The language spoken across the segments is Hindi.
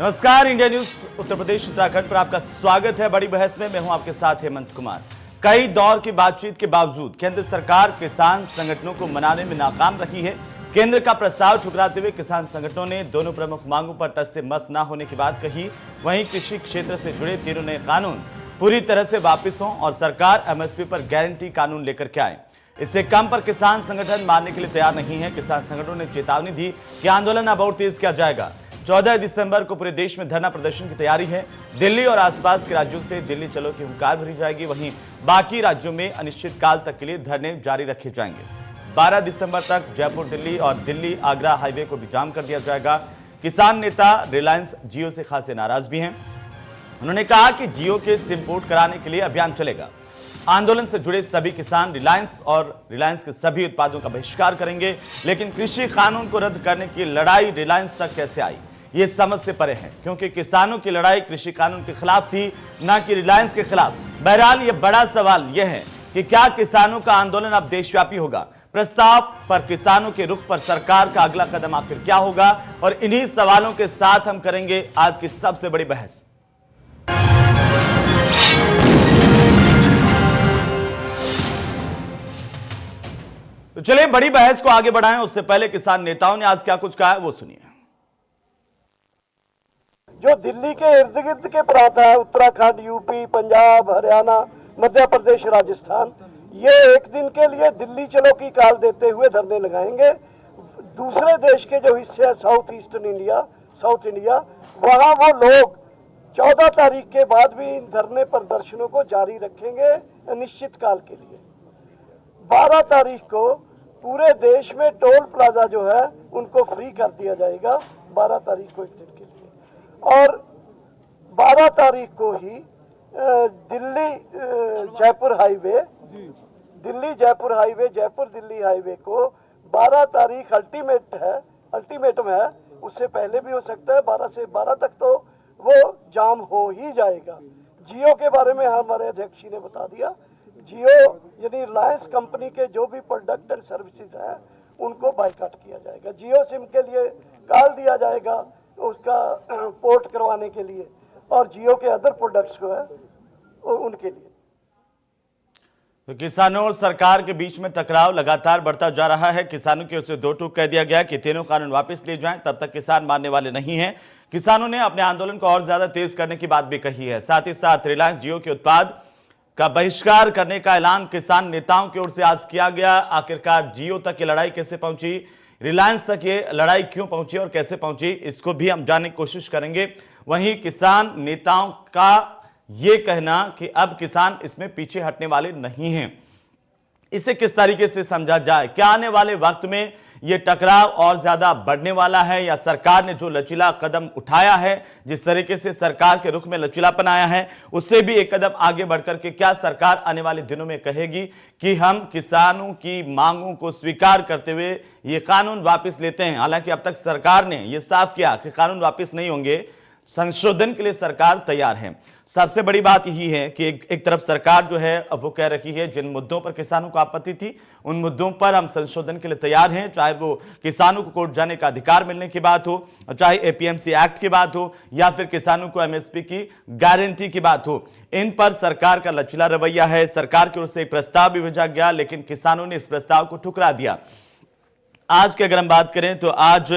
नमस्कार, इंडिया न्यूज उत्तर प्रदेश उत्तराखंड पर आपका स्वागत है। बड़ी बहस में मैं हूं आपके साथ हेमंत कुमार। कई दौर की बातचीत के बावजूद केंद्र सरकार किसान संगठनों को मनाने में नाकाम रही है। केंद्र का प्रस्ताव ठुकराते हुए किसान संगठनों ने दोनों प्रमुख मांगों पर टस से मस न होने की बात कही। वहीं कृषि क्षेत्र से जुड़े तीनों नए कानून पूरी तरह से वापिस हों और सरकार एमएसपी पर गारंटी कानून लेकर के आए। इससे कम पर किसान संगठन मानने के लिए तैयार नहीं है। किसान संगठनों ने चेतावनी दी कि आंदोलन अब और तेज किया जाएगा। 14 दिसंबर को पूरे देश में धरना प्रदर्शन की तैयारी है। दिल्ली और आसपास के राज्यों से दिल्ली चलो की हुंकार भरी जाएगी। वहीं बाकी राज्यों में अनिश्चितकाल तक के लिए धरने जारी रखे जाएंगे। 12 दिसंबर तक जयपुर दिल्ली और दिल्ली आगरा हाईवे को भी जाम कर दिया जाएगा। किसान नेता रिलायंस जियो से खासे नाराज भी हैं। उन्होंने कहा कि जियो के सिम पोर्ट कराने के लिए अभियान चलेगा। आंदोलन से जुड़े सभी किसान रिलायंस के सभी उत्पादों का बहिष्कार करेंगे। लेकिन कृषि कानून को रद्द करने की लड़ाई रिलायंस तक कैसे आई, ये समझ से परे है, क्योंकि किसानों की लड़ाई कृषि कानून के खिलाफ थी, न कि रिलायंस के खिलाफ। बहरहाल ये बड़ा सवाल यह है कि क्या किसानों का आंदोलन अब देशव्यापी होगा। प्रस्ताव पर किसानों के रुख पर सरकार का अगला कदम आखिर क्या होगा, और इन्हीं सवालों के साथ हम करेंगे आज की सबसे बड़ी बहस। तो चलिए बड़ी बहस को आगे बढ़ाएं। उससे पहले किसान नेताओं ने आज क्या कुछ कहा है वो सुनिए। जो दिल्ली के इर्द गिर्द के प्रांत है, उत्तराखंड, यूपी, पंजाब, हरियाणा, मध्य प्रदेश, राजस्थान, ये एक दिन के लिए दिल्ली चलो की काल देते हुए धरने लगाएंगे। दूसरे देश के जो हिस्से है साउथ इंडिया, वहां वो लोग 14 तारीख के बाद भी इन धरने प्रदर्शनों को जारी रखेंगे अनिश्चित काल के लिए। 12 तारीख को पूरे देश में टोल प्लाजा जो है उनको फ्री कर दिया जाएगा, 12 तारीख को, एक दिन के लिए। और 12 तारीख को ही दिल्ली जयपुर दिल्ली हाईवे को 12 तारीख अल्टीमेटम है। उससे पहले भी हो सकता है, 12 से 12 तक तो वो जाम हो ही जाएगा। जियो के बारे में हमारे अध्यक्ष जी ने बता दिया। जियो यानी रिलायंस कंपनी के जो भी प्रोडक्ट एंड सर्विसेज हैं उनको बाइकाट किया जाएगा। जियो सिम के लिए काल दिया जाएगा उसका पोर्ट करवाने के लिए, और जियो के अदर प्रोडक्ट्स को है और उनके लिए। तो किसानों और सरकार के बीच में टकराव लगातार बढ़ता जा रहा है। किसानों की ओर से 2 टूक कह दिया गया कि तीनों कानून वापस लिए जाएं, तब तक किसान मानने वाले नहीं हैं। किसानों ने अपने आंदोलन को और ज्यादा तेज करने की बात भी कही है। साथ ही साथ रिलायंस जियो के उत्पाद का बहिष्कार करने का ऐलान किसान नेताओं की ओर से आज किया गया। आखिरकार जियो तक ये लड़ाई कैसे पहुंची, रिलायंस तक ये लड़ाई क्यों पहुंची और कैसे पहुंची, इसको भी हम जानने की कोशिश करेंगे। वहीं किसान नेताओं का ये कहना कि अब किसान इसमें पीछे हटने वाले नहीं हैं, इसे किस तरीके से समझा जाए। क्या आने वाले वक्त में यह टकराव और ज्यादा बढ़ने वाला है, या सरकार ने जो लचीला कदम उठाया है, जिस तरीके से सरकार के रुख में लचीलापन आया है, उससे भी एक कदम आगे बढ़कर के क्या सरकार आने वाले दिनों में कहेगी कि हम किसानों की मांगों को स्वीकार करते हुए ये कानून वापस लेते हैं। हालांकि अब तक सरकार ने यह साफ किया कि कानून वापस नहीं होंगे, संशोधन के लिए सरकार तैयार है। सबसे बड़ी बात यही है कि एक तरफ सरकार जो है वो कह रही है जिन मुद्दों पर किसानों को आपत्ति थी उन मुद्दों पर हम संशोधन के लिए तैयार हैं, चाहे वो किसानों को कोर्ट जाने का अधिकार मिलने की बात हो, चाहे एपीएमसी एक्ट की बात हो, या फिर किसानों को एमएसपी की गारंटी की बात हो। इन पर सरकार का लचीला रवैया है। सरकार की ओर से एक प्रस्ताव भी भेजा गया, लेकिन किसानों ने इस प्रस्ताव को ठुकरा दिया। आज की अगर हम बात करें तो आज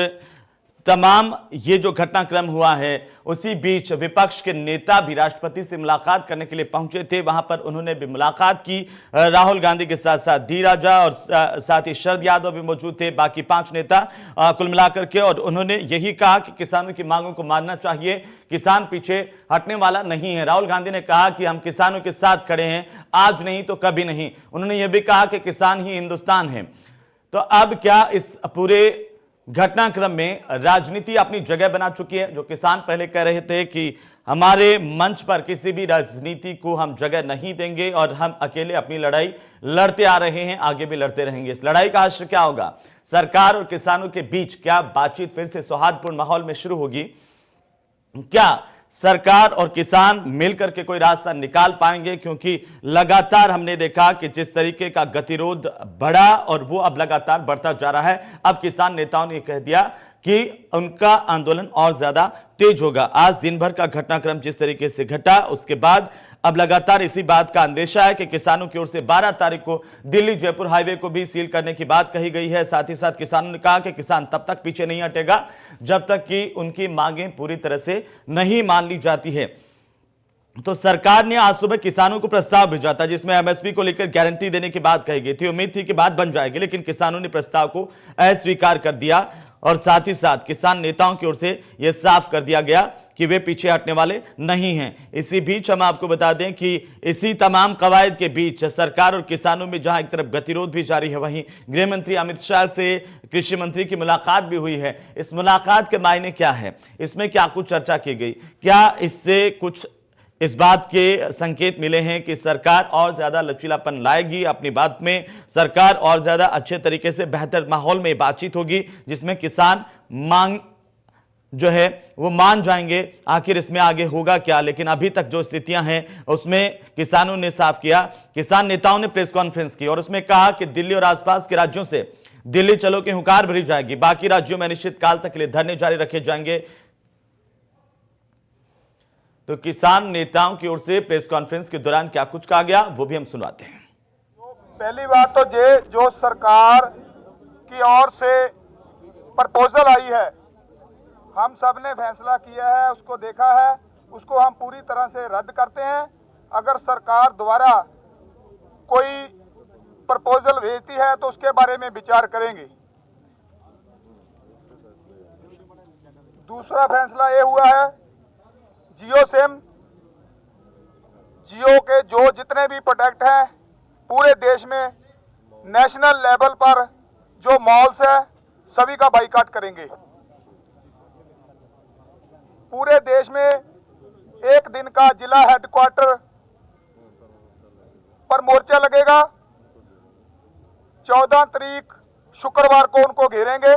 तमाम ये जो घटनाक्रम हुआ है, उसी बीच विपक्ष के नेता भी राष्ट्रपति से मुलाकात करने के लिए पहुंचे थे। वहां पर उन्होंने भी मुलाकात की। राहुल गांधी के साथ साथ डी राजा और साथ ही शरद यादव भी मौजूद थे, बाकी 5 नेता कुल मिलाकर के। और उन्होंने यही कहा कि किसानों की मांगों को मानना चाहिए, किसान पीछे हटने वाला नहीं है। राहुल गांधी ने कहा कि हम किसानों के साथ खड़े हैं, आज नहीं तो कभी नहीं। उन्होंने यह भी कहा कि किसान ही हिंदुस्तान है। तो अब क्या इस पूरे घटनाक्रम में राजनीति अपनी जगह बना चुकी है। जो किसान पहले कह रहे थे कि हमारे मंच पर किसी भी राजनीति को हम जगह नहीं देंगे और हम अकेले अपनी लड़ाई लड़ते आ रहे हैं, आगे भी लड़ते रहेंगे। इस लड़ाई का हश्र क्या होगा? सरकार और किसानों के बीच क्या बातचीत फिर से सौहार्दपूर्ण माहौल में शुरू होगी? क्या सरकार और किसान मिलकर के कोई रास्ता निकाल पाएंगे, क्योंकि लगातार हमने देखा कि जिस तरीके का गतिरोध बढ़ा और वो अब लगातार बढ़ता जा रहा है। अब किसान नेताओं ने कह दिया कि उनका आंदोलन और ज्यादा तेज होगा। आज दिन भर का घटनाक्रम जिस तरीके से घटा, उसके बाद अब लगातार इसी बात का अंदेशा है कि किसानों की ओर से 12 तारीख को दिल्ली जयपुर हाईवे को भी सील करने की बात कही गई है। साथ ही साथ किसानों ने कहा कि किसान तब तक पीछे नहीं हटेगा जब तक कि उनकी मांगें पूरी तरह से नहीं मान ली जाती है। तो सरकार ने आज सुबह किसानों को प्रस्ताव भेजा था जिसमें एमएसपी को लेकर गारंटी देने की बात कही गई थी। उम्मीद थी कि बात बन जाएगी, लेकिन किसानों ने प्रस्ताव को अस्वीकार कर दिया और साथ ही साथ किसान नेताओं की ओर से यह साफ कर दिया गया कि वे पीछे हटने वाले नहीं हैं। इसी बीच हम आपको बता दें कि इसी तमाम कवायद के बीच सरकार और किसानों में जहां एक तरफ गतिरोध भी जारी है, वहीं गृह मंत्री अमित शाह से कृषि मंत्री की मुलाकात भी हुई है। इस मुलाकात के मायने क्या है, इसमें क्या कुछ चर्चा की गई, क्या इससे कुछ इस बात के संकेत मिले हैं कि सरकार और ज्यादा लचीलापन लाएगी अपनी बात में, सरकार और ज्यादा अच्छे तरीके से बेहतर माहौल में बातचीत होगी जिसमें किसान मांग जो है वो मान जाएंगे। आखिर इसमें आगे होगा क्या, लेकिन अभी तक जो स्थितियां हैं उसमें किसानों ने साफ किया। किसान नेताओं ने प्रेस कॉन्फ्रेंस की और उसमें कहा कि दिल्ली और आसपास के राज्यों से दिल्ली चलो की हुंकार भरी जाएगी, बाकी राज्यों में अनिश्चित काल तक के लिए धरने जारी रखे जाएंगे। तो किसान नेताओं की ओर से प्रेस कॉन्फ्रेंस के दौरान क्या कुछ कहा गया वो भी हम सुनवाते हैं। पहली बात तो जो सरकार की ओर से प्रपोजल आई है, हम सब ने फैसला किया है, उसको देखा है, उसको हम पूरी तरह से रद्द करते हैं। अगर सरकार दोबारा कोई प्रपोजल भेजती है तो उसके बारे में विचार करेंगे। दूसरा फैसला ये हुआ है, जियो सिम, जियो के जो जितने भी प्रोडक्ट हैं पूरे देश में नेशनल लेवल पर जो मॉल्स है सभी का बाइकाट करेंगे। पूरे देश में एक दिन का जिला हेडक्वार्टर पर मोर्चा लगेगा। 14 तारीख शुक्रवार को उनको घेरेंगे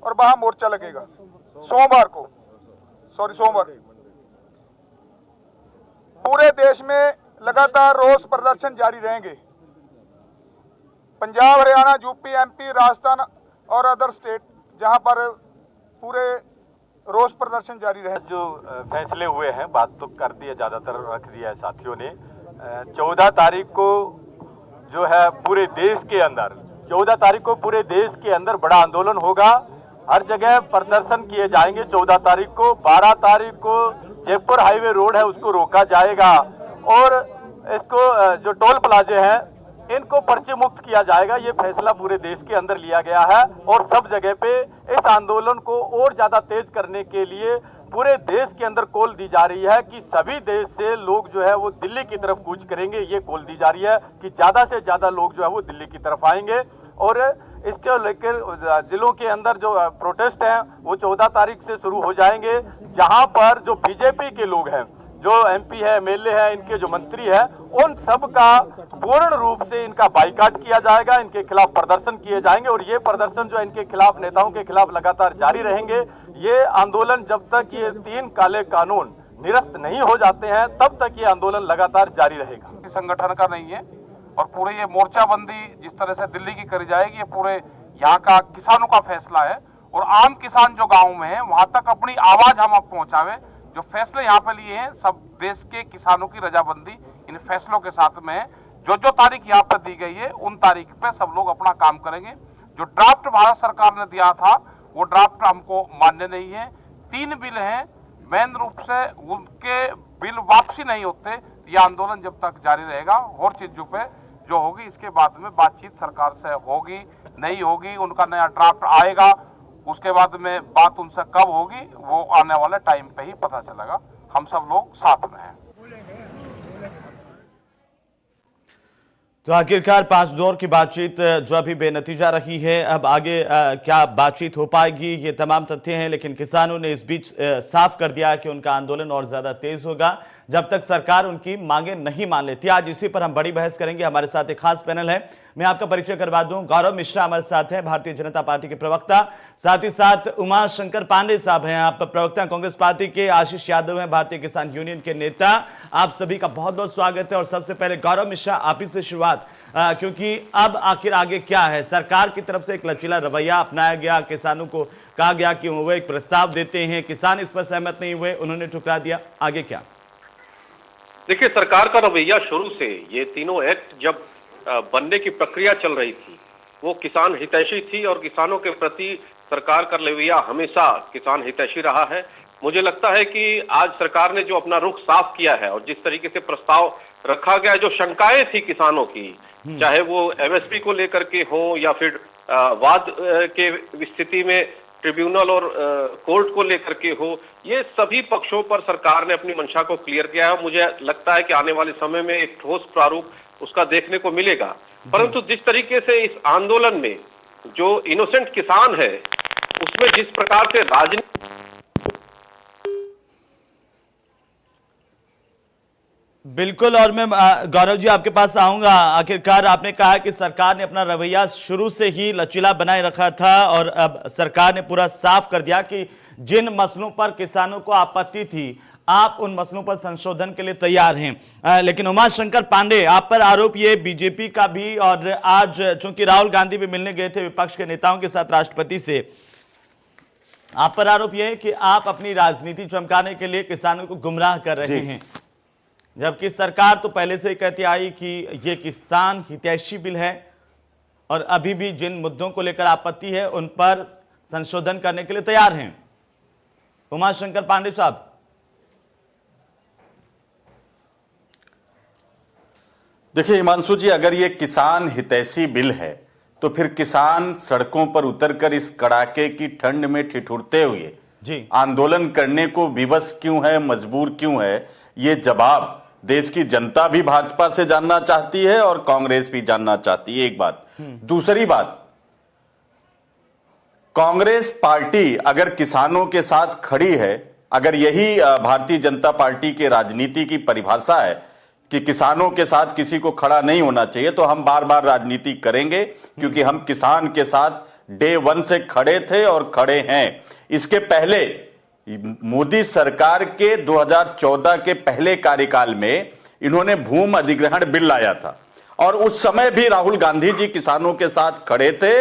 और वहां मोर्चा लगेगा। सोमवार पूरे देश में लगातार रोष प्रदर्शन जारी रहेंगे। पंजाब, हरियाणा, यूपी, एमपी, राजस्थान और अदर स्टेट जहां पर पूरे रोष प्रदर्शन जारी रहे। जो फैसले हुए हैं, बात तो कर दी है, ज्यादातर रख दिया है साथियों ने। 14 तारीख को जो है पूरे देश के अंदर 14 तारीख को पूरे देश के अंदर बड़ा आंदोलन होगा। हर जगह प्रदर्शन किए जाएंगे। 14 तारीख को 12 तारीख को जयपुर हाईवे रोड है उसको रोका जाएगा और इसको जो टोल प्लाजे हैं इनको पर्चे मुक्त किया जाएगा। ये फैसला पूरे देश के अंदर लिया गया है और सब जगह पे इस आंदोलन को और ज्यादा तेज करने के लिए पूरे देश के अंदर कॉल दी जा रही है कि सभी देश से लोग जो है वो दिल्ली की तरफ कूच करेंगे। ये कॉल दी जा रही है कि ज्यादा से ज्यादा लोग जो है वो दिल्ली की तरफ आएंगे और इसके लेकर जिलों के अंदर जो प्रोटेस्ट हैं वो 14 तारीख से शुरू हो जाएंगे, जहां पर जो बीजेपी के लोग हैं, जो एमपी है, एमएलए है, इनके जो मंत्री है, उन सब का पूर्ण रूप से इनका बाइकाट किया जाएगा। इनके खिलाफ प्रदर्शन किए जाएंगे और ये प्रदर्शन जो इनके खिलाफ, नेताओं के खिलाफ लगातार जारी रहेंगे। ये आंदोलन जब तक ये 3 काले कानून निरस्त नहीं हो जाते हैं तब तक ये आंदोलन लगातार जारी रहेगा। संगठन का नहीं है और पूरे ये मोर्चाबंदी जिस तरह से दिल्ली की करी जाएगी ये पूरे यहाँ का किसानों का फैसला है और आम किसान जो गाँव में है वहां तक अपनी आवाज हम अब पहुंचावे। जो फैसले यहाँ पे लिए हैं सब देश के किसानों की रजाबंदी इन फैसलों के साथ में है। जो तारीख यहाँ पे दी गई है उन तारीख पे सब लोग अपना काम करेंगे। जो ड्राफ्ट भारत सरकार ने दिया था वो ड्राफ्ट हमको मान्य नहीं है। 3 बिल हैं, मेन रूप से उनके बिल वापसी नहीं होते ये आंदोलन जब तक जारी रहेगा। और चीजों पे जो होगी इसके बाद में बातचीत सरकार से होगी नहीं होगी, उनका नया ड्राफ्ट आएगा, उसके बाद में बात उनसे कब होगी वो आने वाले टाइम पे ही पता चलेगा। हम सब लोग साथ में हैं। तो आखिरकार 5 दौर की बातचीत जो अभी बेनतीजा रही है, अब आगे क्या बातचीत हो पाएगी ये तमाम तथ्य हैं, लेकिन किसानों ने इस बीच साफ कर दिया कि उनका आंदोलन और ज्यादा तेज होगा जब तक सरकार उनकी मांगे नहीं मान लेती। आज इसी पर हम बड़ी बहस करेंगे। हमारे साथ एक खास पैनल है। मैं आपका परिचय करवा दूं, गौरव मिश्रा हमारे साथ हैं, भारतीय जनता पार्टी के प्रवक्ता, साथ ही साथ उमा शंकर पांडे साहब हैं, आप प्रवक्ता कांग्रेस पार्टी के, आशीष यादव हैं भारतीय किसान यूनियन के नेता। आप सभी का बहुत बहुत स्वागत है। और सबसे पहले गौरव मिश्रा, आप ही से शुरुआत, क्योंकि अब आखिर आगे क्या है? सरकार की तरफ से एक लचीला रवैया अपनाया गया, किसानों को कहा गया कि वो एक प्रस्ताव देते हैं, किसान इस पर सहमत नहीं हुए, उन्होंने ठुकरा दिया, आगे क्या? देखिए, सरकार का रवैया शुरू से, ये तीनों एक्ट जब बनने की प्रक्रिया चल रही थी, वो किसान हितैषी थी और किसानों के प्रति सरकार का रवैया हमेशा किसान हितैषी रहा है। मुझे लगता है कि आज सरकार ने जो अपना रुख साफ किया है और जिस तरीके से प्रस्ताव रखा गया, जो शंकाएं थी किसानों की, चाहे वो एमएसपी को लेकर के हो या फिर वाद के स्थिति में ट्रिब्यूनल और कोर्ट को लेकर के हो, ये सभी पक्षों पर सरकार ने अपनी मंशा को क्लियर किया है। मुझे लगता है कि आने वाले समय में एक ठोस प्रारूप उसका देखने को मिलेगा। परंतु जिस तरीके से इस आंदोलन में जो इनोसेंट किसान है, उसमें जिस प्रकार से राजनीति, बिल्कुल, और मैं गौरव जी आपके पास आऊंगा। आखिरकार आपने कहा कि सरकार ने अपना रवैया शुरू से ही लचीला बनाए रखा था और अब सरकार ने पूरा साफ कर दिया कि जिन मसलों पर किसानों को आपत्ति थी, आप उन मसलों पर संशोधन के लिए तैयार हैं। लेकिन उमा शंकर पांडे, आप पर आरोप ये बीजेपी का भी, और आज चूंकि राहुल गांधी भी मिलने गए थे विपक्ष के नेताओं के साथ राष्ट्रपति से, आप पर आरोप यह है कि आप अपनी राजनीति चमकाने के लिए किसानों को गुमराह कर रहे हैं, जबकि सरकार तो पहले से ही कहती आई कि ये किसान हितैषी बिल है और अभी भी जिन मुद्दों को लेकर आपत्ति है उन पर संशोधन करने के लिए तैयार हैं। उमा शंकर पांडे साहब, देखिए हिमांशु जी, अगर ये किसान हितैषी बिल है तो फिर किसान सड़कों पर उतरकर इस कड़ाके की ठंड में ठिठुरते हुए जी आंदोलन करने को विवश क्यों है, मजबूर क्यों है? ये जवाब देश की जनता भी भाजपा से जानना चाहती है और कांग्रेस भी जानना चाहती है, एक बात। दूसरी बात, कांग्रेस पार्टी अगर किसानों के साथ खड़ी है, अगर यही भारतीय जनता पार्टी के राजनीति की परिभाषा है कि किसानों के साथ किसी को खड़ा नहीं होना चाहिए, तो हम बार बार राजनीति करेंगे, क्योंकि हम किसान के साथ डे वन से खड़े थे और खड़े हैं। इसके पहले मोदी सरकार के 2014 के पहले कार्यकाल में इन्होंने भूमि अधिग्रहण बिल लाया था और उस समय भी राहुल गांधी जी किसानों के साथ खड़े थे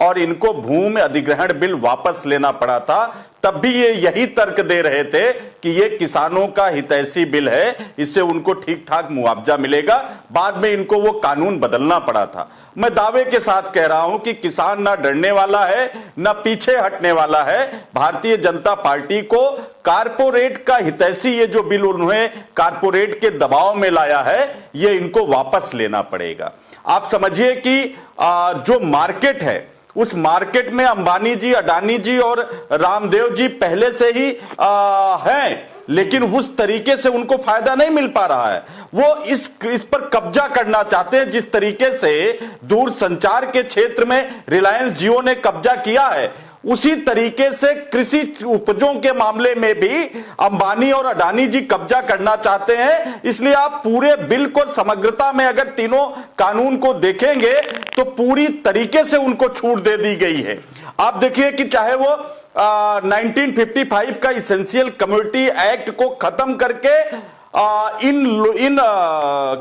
और इनको भूमि अधिग्रहण बिल वापस लेना पड़ा था। तब भी ये यही तर्क दे रहे थे कि ये किसानों का हितैषी बिल है, इससे उनको ठीक ठाक मुआवजा मिलेगा। बाद में इनको वो कानून बदलना पड़ा था। मैं दावे के साथ कह रहा हूं कि किसान ना डरने वाला है, ना पीछे हटने वाला है। भारतीय जनता पार्टी को कारपोरेट का हितैषी ये जो बिल उन्होंने कारपोरेट के दबाव में लाया है, ये इनको वापस लेना पड़ेगा। आप समझिए कि जो मार्केट है, उस मार्केट में अंबानी जी, अडानी जी और रामदेव जी पहले से ही हैं, लेकिन उस तरीके से उनको फायदा नहीं मिल पा रहा है। वो इस पर कब्जा करना चाहते हैं, जिस तरीके से दूरसंचार के क्षेत्र में रिलायंस जियो ने कब्जा किया है, उसी तरीके से कृषि उपजों के मामले में भी अंबानी और अडानी जी कब्जा करना चाहते हैं। इसलिए आप पूरे बिल को समग्रता में अगर तीनों कानून को देखेंगे तो पूरी तरीके से उनको छूट दे दी गई है। आप देखिए कि चाहे वो 1955 का इसेंशियल कमोडिटी एक्ट को खत्म करके इन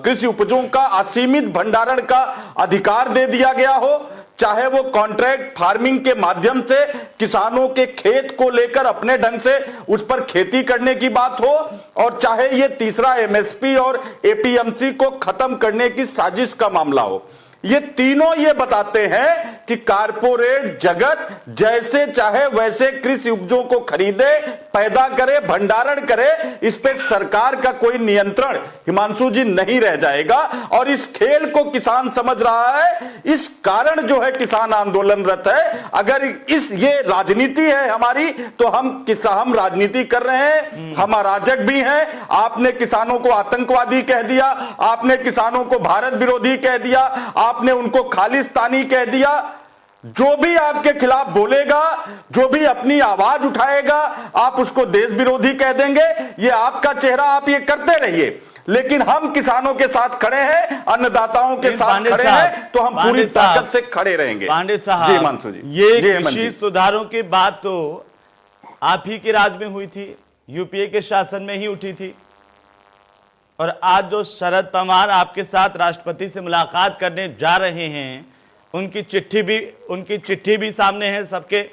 कृषि उपजों का असीमित भंडारण का अधिकार दे दिया गया हो, चाहे वो कॉन्ट्रैक्ट फार्मिंग के माध्यम से किसानों के खेत को लेकर अपने ढंग से उस पर खेती करने की बात हो, और चाहे ये तीसरा एमएसपी और एपीएमसी को खत्म करने की साजिश का मामला हो, ये तीनों ये बताते हैं कि कारपोरेट जगत जैसे चाहे वैसे कृषि उपजों को खरीदे, पैदा करे, भंडारण करे, इस पे सरकार का कोई नियंत्रण हिमांशु जी नहीं रह जाएगा। और इस खेल को किसान समझ रहा है, इस कारण जो है किसान आंदोलनरत है। अगर ये राजनीति है हमारी, तो हम राजनीति कर रहे हैं, हम अराजक भी हैं। आपने किसानों को आतंकवादी कह दिया, आपने किसानों को भारत विरोधी कह दिया, आपने उनको खालिस्तानी कह दिया। जो भी आपके खिलाफ बोलेगा, जो भी अपनी आवाज उठाएगा, आप उसको देश विरोधी कह देंगे। ये आपका चेहरा, आप ये करते रहिए। लेकिन हम किसानों के साथ खड़े हैं, अन्नदाताओं के साथ पांडे खड़े साहब, हैं, तो हम पूरी पांडे साहब, ताकत से खड़े रहेंगे। पांडे साहब, जी हिमांशु जी, ये जी हेमंत कृषि जी। सुधारों की बात तो आप ही के राज में हुई थी, यूपीए के शासन में ही उठी थी, और आज जो शरद पवार आपके साथ राष्ट्रपति से मुलाकात करने जा रहे हैं, उनकी चिट्ठी भी सामने है सबके।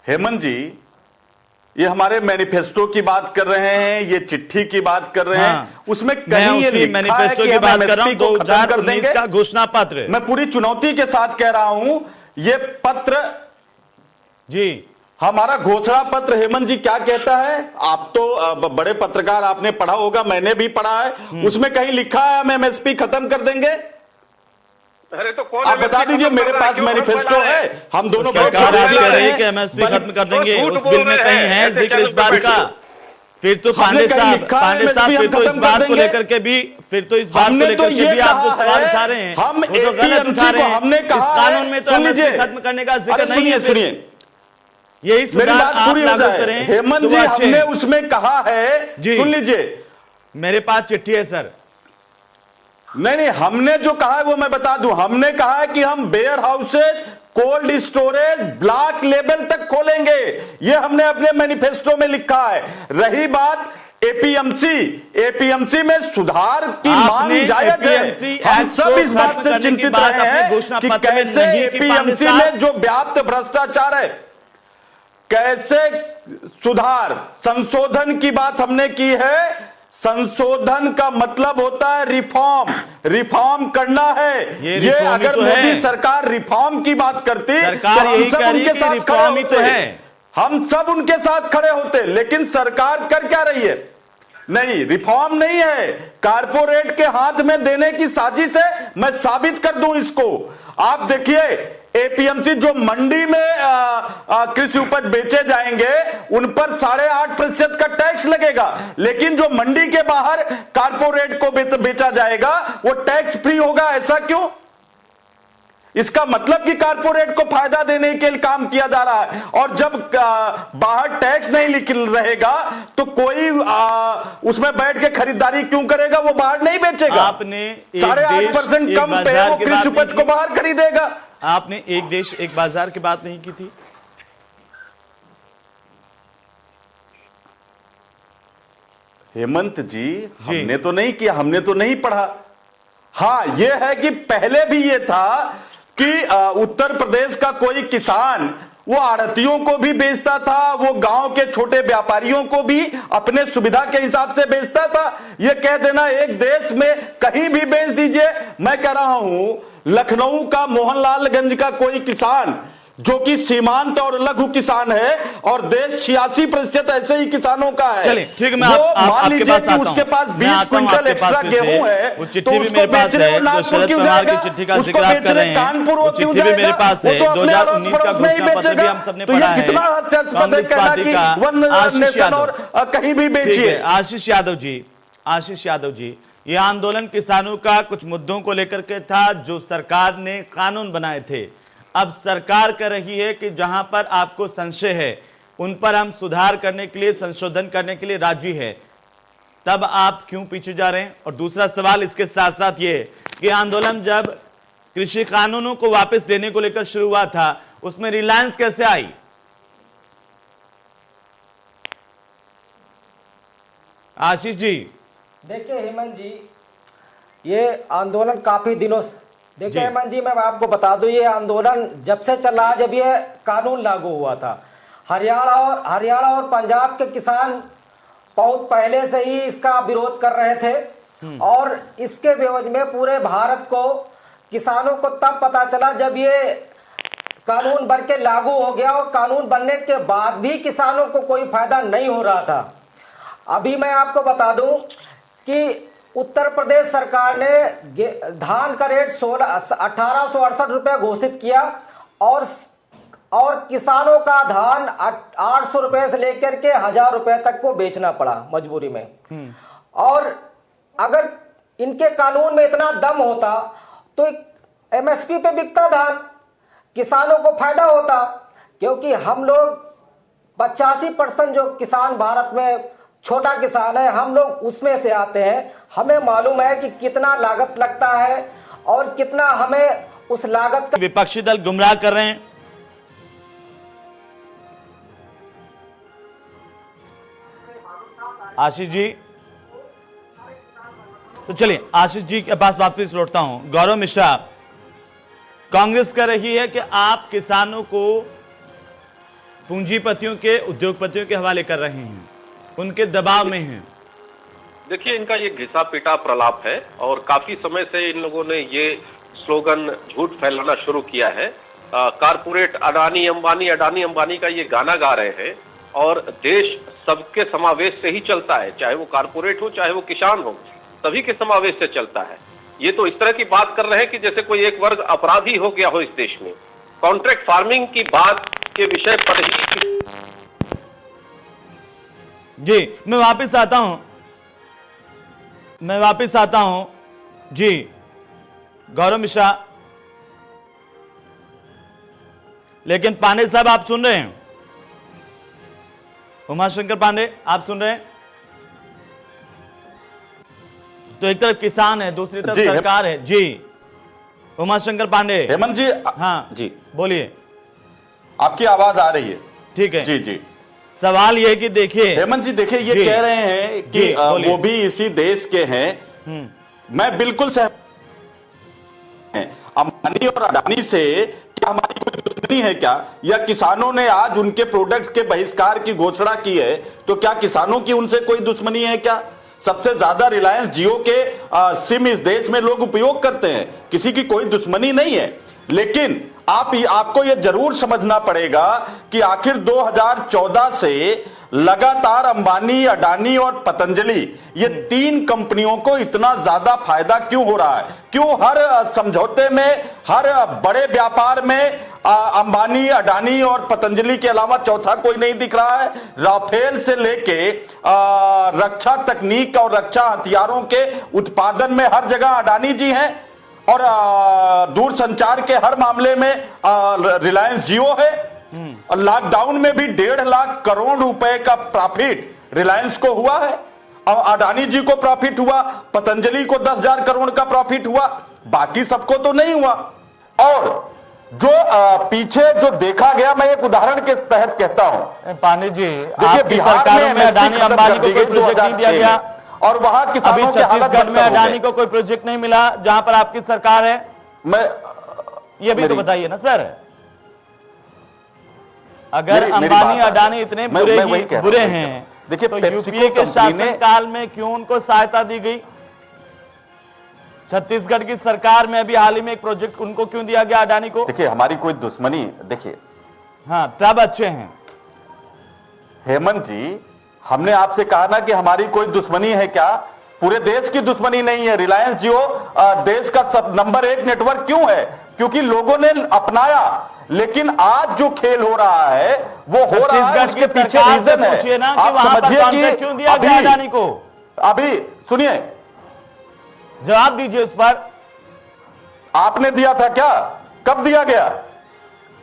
हेमंत जी, ये हमारे मैनिफेस्टो की बात कर रहे हैं, ये चिट्ठी की बात कर रहे हैं, उसमें कहीं ये लिखा है मैनिफेस्टो कि की हम बात कर रहा हूं, MSP को खत्म कर 2019 देंगे। का घोषणा पत्र। मैं पूरी चुनौती के साथ कह रहा हूं, ये पत्र जी, हमारा घोषणा पत्र हेमंत जी क्या कहता है? आप तो बड़े पत्रकार, आपने पढ़ा होगा, मैंने भी पढ़ा है, उसमें कहीं लिखा है हम MSP खत्म कर देंगे? अरे तो कौन आप बता दीजिए, मेरे पास मैनिफेस्टो है, हम दोनों सरकार आप कह रही है कि MSP खत्म कर देंगे, उस बिल में कहीं है जिक्र इस बात का? फिर तो पांडे साहब, फिर तो इस बात को लेकर के भी आप जो सवाल उठा रहे हैं, हम वो तो गलत उठा रहे हैं। हमने इस कहा कानून में तो MSP खत्म करने का जिक्र नहीं है। सुनिए, यही मेरी सुधार बात आप पूरी हो लागू जाए। करें हेमंत तो जी, वो अच्छे हमने हैं। उसमें कहा है, जी, सुन लीजिए, मेरे पास चिट्ठी है सर। नहीं, हमने जो कहा है वो मैं बता दूं। हमने कहा है कि हम warehouses, cold storage, block level तक खोलेंगे, ये हमने अपने मैनिफेस्टो में लिखा है। रही बात एपीएमसी में सुधार की मांग जायज है, हम सब इस बात से चिंतित रहे हैं कि कैसे एपीएमसी में जो व्याप्त भ्रष्टाचार है, कैसे सुधार संशोधन की बात हमने की है। संशोधन का मतलब होता है रिफॉर्म करना है। ये अगर तो मोदी सरकार रिफॉर्म की बात करती तो हम सब उनके साथ खड़े होते, हम सब उनके साथ खड़े होते, लेकिन सरकार कर क्या रही है? नहीं, रिफॉर्म नहीं है, कारपोरेट के हाथ में देने की साजिश है। मैं साबित कर दूं इसको। आप देखिए, एपीएमसी जो मंडी में कृषि उपज बेचे जाएंगे, उन पर 8.5% का टैक्स लगेगा, लेकिन जो मंडी के बाहर कारपोरेट को बेचा जाएगा वो टैक्स फ्री होगा। ऐसा क्यों? इसका मतलब कि कारपोरेट को फायदा देने के लिए काम किया जा रहा है। और जब बाहर टैक्स नहीं निकल रहेगा तो कोई उसमें बैठ के खरीदारी क्यों करेगा? वो बाहर नहीं बेचेगा। आपने 8.5% कम पे वो कृषि उपज को बाहर खरीदेगा। आपने एक देश एक बाजार की बात नहीं की थी? हेमंत जी, हमने तो नहीं किया, हमने तो नहीं पढ़ा। हां, यह है कि पहले भी यह था कि उत्तर प्रदेश का कोई किसान वो आढ़तियों को भी बेचता था, वो गांव के छोटे व्यापारियों को भी अपने सुविधा के हिसाब से बेचता था। ये कह देना एक देश में कहीं भी बेच दीजिए। मैं कह रहा हूं, लखनऊ का मोहनलालगंज का कोई किसान जो कि सीमांत और लघु किसान है, और देश 86% ऐसे ही किसानों का है। चलिए ठीक है, मैं मान लीजिए कि उसके पास 20 क्विंटल एक्स्ट्रा गेहूं है, वो चिट्ठी भी मेरे पास है, जो शरद पवार की चिट्ठी का जिक्र आप कर रहे हैं, कानपुर वो चिट्ठी भी मेरे पास है। 2019 का घोषणा पत्र भी हम सबने पढ़ा है। कांग्रेस पार्टी का कहीं भी बेचिए। आशीष यादव जी, ये आंदोलन किसानों का कुछ मुद्दों को लेकर के था जो सरकार ने कानून बनाए थे। अब सरकार कह रही है कि जहां पर आपको संशय है उन पर हम सुधार करने के लिए, संशोधन करने के लिए राजी है, तब आप क्यों पीछे जा रहे हैं? और दूसरा सवाल इसके साथ साथ ये कि आंदोलन जब कृषि कानूनों को वापस लेने को लेकर शुरू हुआ था, उसमें रिलायंस कैसे आई? आशीष जी, देखिए हेमंत जी, ये आंदोलन काफी दिनों से, देखिए हेमंत जी, मैं आपको बता दूं, ये आंदोलन जब से चल रहा, जब ये कानून लागू हुआ था, हरियाणा और पंजाब के किसान बहुत पहले से ही इसका विरोध कर रहे थे। और इसके विरोध में पूरे भारत को, किसानों को तब पता चला जब ये कानून बन के लागू हो गया, और कानून बनने के बाद भी किसानों को कोई फायदा नहीं हो रहा था। अभी मैं आपको बता दूं कि उत्तर प्रदेश सरकार ने धान का रेट 1868 रुपये घोषित किया, और किसानों का धान 800 रुपये से लेकर के 1000 रुपये तक को बेचना पड़ा मजबूरी में। और अगर इनके कानून में इतना दम होता तो MSP पे बिकता धान, किसानों को फायदा होता, क्योंकि हम लोग 85% जो किसान भारत में छोटा किसान है, हम लोग उसमें से आते हैं। हमें मालूम है कि कितना लागत लगता है और कितना हमें उस लागत का विपक्षी दल गुमराह कर रहे हैं। आशीष जी, तो चलिए आशीष जी के पास वापस लौटता हूं। गौरव मिश्रा, कांग्रेस कह रही है कि आप किसानों को पूंजीपतियों के, उद्योगपतियों के हवाले कर रहे हैं, उनके दबाव में हैं। देखिए, इनका ये घिसा पीटा प्रलाप है और काफी समय से इन लोगों ने ये स्लोगन झूठ फैलाना शुरू किया है। कारपोरेट अडानी अंबानी का ये गाना गा रहे हैं और देश सबके समावेश से ही चलता है, चाहे वो कारपोरेट हो चाहे वो किसान हो, सभी के समावेश से चलता है। ये तो इस तरह की बात कर रहे हैं कि जैसे कोई एक वर्ग अपराधी हो गया हो इस देश में। कॉन्ट्रैक्ट फार्मिंग की बात के विषय पर ही जी मैं वापस आता हूं जी। गौरव मिश्रा, लेकिन पांडे साहब आप सुन रहे हैं? उमाशंकर पांडे आप सुन रहे हैं? तो एक तरफ किसान है, दूसरी तरफ सरकार है जी। उमाशंकर पांडे। हेमंत जी, हाँ जी बोलिए, आपकी आवाज आ रही है। ठीक है जी जी। सवाल यह कि देखिए हेमंत जी, देखिए ये कह रहे हैं कि वो भी इसी देश के हैं। मैं बिल्कुल सहमत। अंबानी और अडानी से क्या हमारी कोई दुश्मनी है क्या? या किसानों ने आज उनके प्रोडक्ट्स के बहिष्कार की घोषणा की है, तो क्या किसानों की उनसे कोई दुश्मनी है क्या? सबसे ज्यादा रिलायंस जियो के सिम इस देश में लोग उपयोग करते हैं, किसी की कोई दुश्मनी नहीं है। लेकिन आपको यह जरूर समझना पड़ेगा कि आखिर 2014 से लगातार अंबानी, अडानी और पतंजलि, ये तीन कंपनियों को इतना ज्यादा फायदा क्यों हो रहा है? क्यों हर समझौते में, हर बड़े व्यापार में अंबानी, अडानी और पतंजलि के अलावा चौथा कोई नहीं दिख रहा है? राफेल से लेके रक्षा तकनीक और रक्षा हथियारों के उत्पादन में हर जगह अडानी जी हैं और दूरसंचार के हर मामले में रिलायंस जियो है। और लॉकडाउन में भी 1.5 लाख करोड़ रुपए का प्रॉफिट रिलायंस को हुआ है, अडानी जी को प्रॉफिट हुआ, पतंजलि को 10,000 करोड़ का प्रॉफिट हुआ, बाकी सबको तो नहीं हुआ। और जो पीछे जो देखा गया, मैं एक उदाहरण के तहत कहता हूं पांडे जी, देखिए, बिहार में अडानी अंबानी को कोई प्रोजेक्ट नहीं दिया गया और वहां किसानों के हालत छत्तीसगढ़ में अडानी को कोई प्रोजेक्ट नहीं मिला जहां पर आपकी सरकार है। ये भी तो बताइए ना सर। अगर अंबानी अडानी इतने बुरे हैं, देखिए तो यूपीए के शासनकाल में क्यों उनको सहायता दी गई? छत्तीसगढ़ की सरकार में अभी हाल ही में एक प्रोजेक्ट उनको क्यों दिया गया अडानी को? देखिए, हमारी कोई दुश्मनी, देखिए हाँ तब अच्छे हैं हेमंत जी, हमने आपसे कहा ना कि हमारी कोई दुश्मनी है क्या? पूरे देश की दुश्मनी नहीं है। रिलायंस जियो देश का नंबर 1 नेटवर्क क्यों है? क्योंकि लोगों ने अपनाया। लेकिन आज जो खेल हो रहा है वो हो रहा है, उसके पीछे रीजन है। आप समझिए कि क्यों दिया गया अडानी को? अभी सुनिए, जवाब दीजिए उस पर। आपने दिया था क्या? कब दिया गया?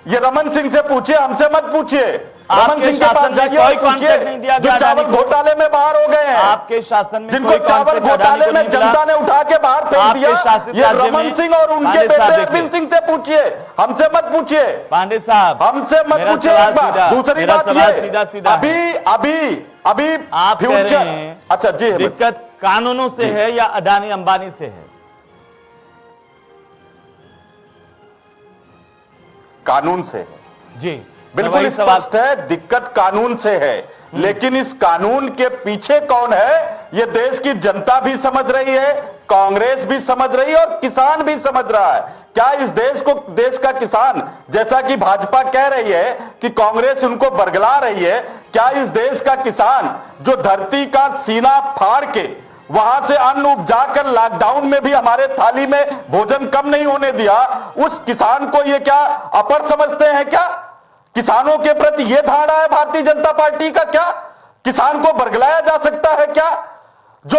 ये रमन सिंह से पूछिए, हमसे मत पूछिए। रमन सिंह के पास जाइए और पूछिए जो चावल घोटाले में बाहर हो गए हैं, आपके शासन में जिनको चावल घोटाले में जनता ने उठा के बाहर फेंक दिया, ये रमन सिंह और उनके बेटे अरविंद सिंह से पूछिए, हमसे मत पूछिए। पांडे साहब, हमसे मत पूछिए। दूसरी बात ये, अभी आप फ्यूचर, अच्छा जी, दिक्कत कानूनों से है या अडानी अंबानी से है? कानून से है जी, बिल्कुल स्पष्ट है, दिक्कत कानून से है। लेकिन इस कानून के पीछे कौन है, यह देश की जनता भी समझ रही है, कांग्रेस भी समझ रही है और किसान भी समझ रहा है। क्या इस देश का किसान, जैसा कि भाजपा कह रही है कि कांग्रेस उनको बरगला रही है, क्या इस देश का किसान जो धरती का सीना फाड़ के वहां से अन्न उपजाकर लॉकडाउन में भी हमारे थाली में भोजन कम नहीं होने दिया, उस किसान को ये क्या अपर समझते हैं क्या? किसानों के प्रति यह धारणा है भारतीय जनता पार्टी का क्या? किसान को बरगलाया जा सकता है क्या? जो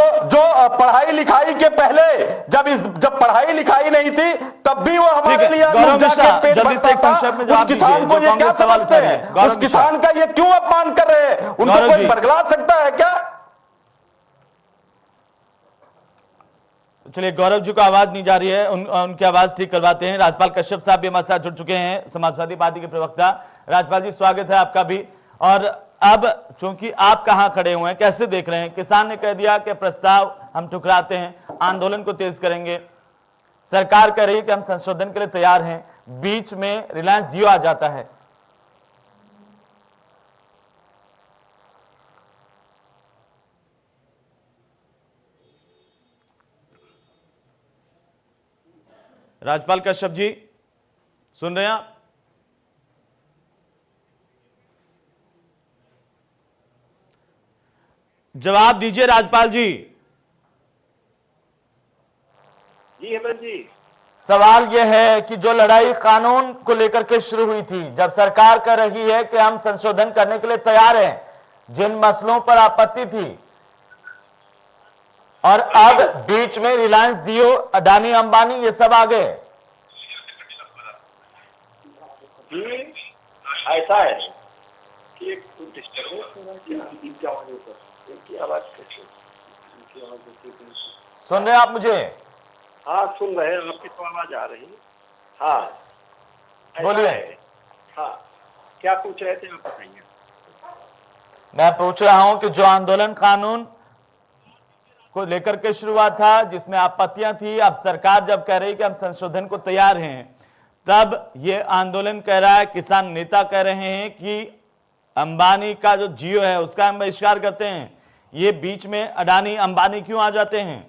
पढ़ाई लिखाई के पहले जब पढ़ाई लिखाई नहीं थी तब भी वो हमारे लिए गौरव मिश्रा, पेट जल्दी से एक भरता था। संक्षेप में उस जवाब किसान दीजिए, को जो ये क्या कांग्रेस सवाल समझते कर रहे हैं। हैं? गौरव उस किसान का ये क्यों अपमान कर रहे हैं? उनको गौरव कोई जी। बरगला सकता है क्या? चलिए, गौरव जी को आवाज नहीं जा रही है, उनकी आवाज ठीक करवाते हैं। राजपाल कश्यप साहब भी हमारे साथ जुड़ चुके हैं, समाजवादी पार्टी के प्रवक्ता। राजपाल जी, स्वागत है आपका भी। और अब चूंकि आप कहां खड़े हुए हैं, कैसे देख रहे हैं? किसान ने कह दिया कि प्रस्ताव हम ठुकराते हैं, आंदोलन को तेज करेंगे। सरकार कह रही है कि हम संशोधन के लिए तैयार हैं, बीच में रिलायंस जियो आ जाता है। राजपाल कश्यप जी, सुन रहे हैं आप? जवाब दीजिए राजपाल जी। जी हेमंत जी, सवाल यह है कि जो लड़ाई कानून को लेकर के शुरू हुई थी, जब सरकार कह रही है कि हम संशोधन करने के लिए तैयार हैं, जिन मसलों पर आपत्ति थी, और अब बीच में रिलायंस जियो, अडानी अंबानी ये सब आ गए। ऐसा है कि सुन रहे हैं आप मुझे? हाँ सुन रहे हैं, आपकी तो आवाज आ रही है। हाँ ऐसा बोलिए। है। हाँ क्या पूछ रहे थे आप बताइए। मैं पूछ रहा हूं कि जो आंदोलन कानून को लेकर के शुरुआत था, जिसमें आपत्तियां थी, अब सरकार जब कह रही कि हम संशोधन को तैयार हैं, तब ये आंदोलन कह रहा है, किसान नेता कह रहे हैं कि अंबानी का जो जियो है उसका हम बहिष्कार करते हैं। ये बीच में अडानी अंबानी क्यों आ जाते हैं?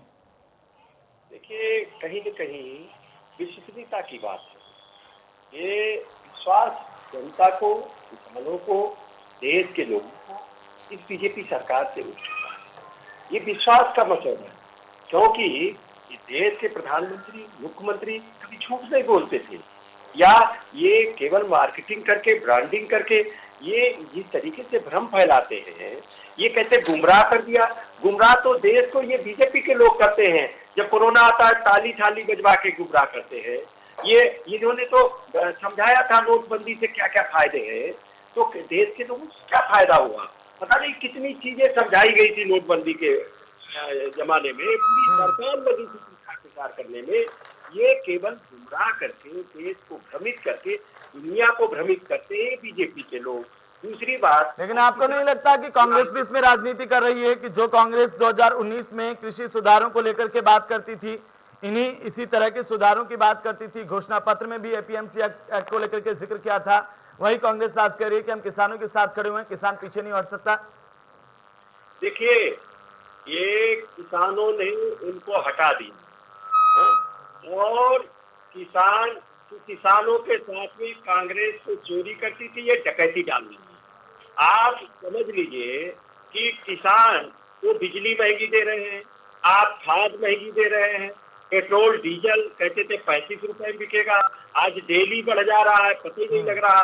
देखिए, कहीं न कहीं विश्वसनीयता की बात है। ये विश्वास जनता को, किसानों को, देश के लोगों को इस बीजेपी सरकार से उठ चुका है। ये विश्वास का मसला है, क्योंकि ये देश के प्रधानमंत्री, मुख्यमंत्री कभी झूठ नहीं बोलते थे, या ये केवल मार्केटिंग करके, ब्रांडिंग करके ये जिस तरीके से भ्रम फैलाते हैं, ये कहते गुमराह कर दिया। गुमराह तो देश को ये बीजेपी के लोग करते हैं। जब कोरोना आता है ताली थाली बजवा के गुमराह करते हैं। ये इन्होंने तो समझाया था नोटबंदी से क्या क्या फायदे हैं, तो देश के लोगों को क्या फायदा हुआ, पता नहीं कितनी चीजें समझाई गई थी नोटबंदी के जमाने में। पूरी सरकार लगी थी प्रचार करने में। ये केवल गुमराह करके, देश को भ्रमित करके, दुनिया को भ्रमित करते हैं बीजेपी के लोग। दूसरी बात, लेकिन आपको नहीं लगता कि कांग्रेस भी इसमें राजनीति कर रही है कि जो कांग्रेस 2019 में कृषि सुधारों को लेकर के बात करती थी, इसी तरह के सुधारों की बात करती थी, घोषणा पत्र में भी एपीएमसी एक्ट को लेकर के जिक्र किया था, वही कांग्रेस आज कह रही है कि हम किसानों के साथ खड़े हुए हैं, किसान पीछे नहीं हट सकता। देखिए, ये किसानों ने उनको हटा दी और किसानों के साथ में कांग्रेस को चोरी करती थी, ये डकैती डालनी थी। आप समझ लीजिए कि किसान को बिजली महंगी दे रहे हैं, आप खाद महंगी दे रहे हैं, पेट्रोल डीजल कहते थे 35 रुपए में बिकेगा, आज डेली बढ़ जा रहा है, पता ही नहीं लग रहा।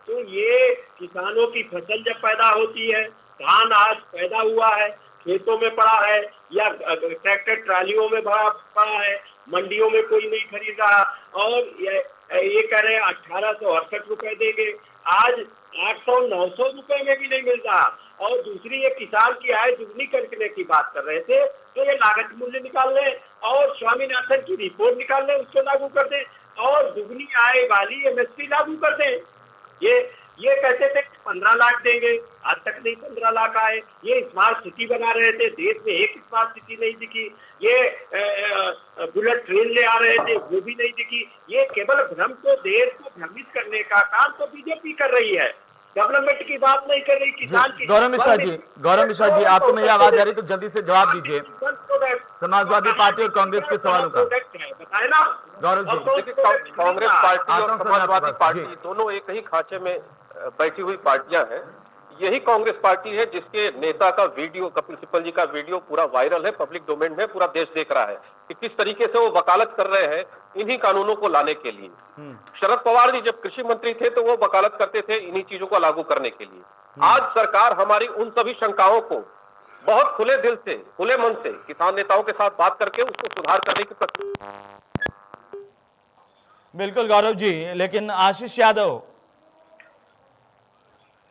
तो ये किसानों की फसल जब पैदा होती है, धान आज पैदा हुआ है, खेतों में पड़ा है, या ट्रैक्टर ट्रालियों में पड़ा है, मंडियों में कोई नहीं खरीद रहा, और ये कह रहे हैं 1868 रुपए देंगे, आज 800-900 रुपए में भी नहीं मिल रहा। और दूसरी, ये किसान की आय दुगनी करने की बात कर रहे थे, तो ये लागत मूल्य निकाल लें और स्वामीनाथन की रिपोर्ट निकाल लें, उसको लागू कर दें, और दुगनी आय वाली एमएसपी लागू कर दें। ये कहते थे 15 लाख देंगे, आज तक नहीं 15 लाख आए। ये स्मार्ट सिटी बना रहे थे, देश में एक स्मार्ट सिटी नहीं दिखी। ये बुलेट ट्रेन ले आ रहे थे, वो भी नहीं दिखी। ये केवल भ्रम को, देश को भ्रमित करने का काम तो बीजेपी कर रही है, डेवलपमेंट की बात नहीं कर रही, किसान की। गौरव मिश्रा जी, आपको मेरी आवाज आ रही तो जल्दी से जवाब दीजिए समाजवादी पार्टी और कांग्रेस के सवालों का। बताए ना गौरव जी, देखिए, कांग्रेस पार्टी आता और हूं सर समाजवादी आपके पास। पार्टी जी। दोनों एक ही खांचे में बैठी हुई पार्टियां हैं। यही कांग्रेस पार्टी है जिसके नेता का वीडियो, कपिल सिब्बल जी का वीडियो पूरा वायरल है, पब्लिक डोमेन में, पूरा देश देख रहा है कि किस तरीके से वो वकालत कर रहे हैं इन्हीं कानूनों को लाने के लिए। शरद पवार जी जब कृषि मंत्री थे तो वो वकालत करते थे इन्हीं चीजों को लागू करने के लिए। आज सरकार हमारी उन सभी शंकाओं को बहुत खुले दिल से, खुले मन से किसान नेताओं के साथ बात करके उसको सुधार करने की प्रक्रिया। बिल्कुल गौरव जी, लेकिन आशीष यादव,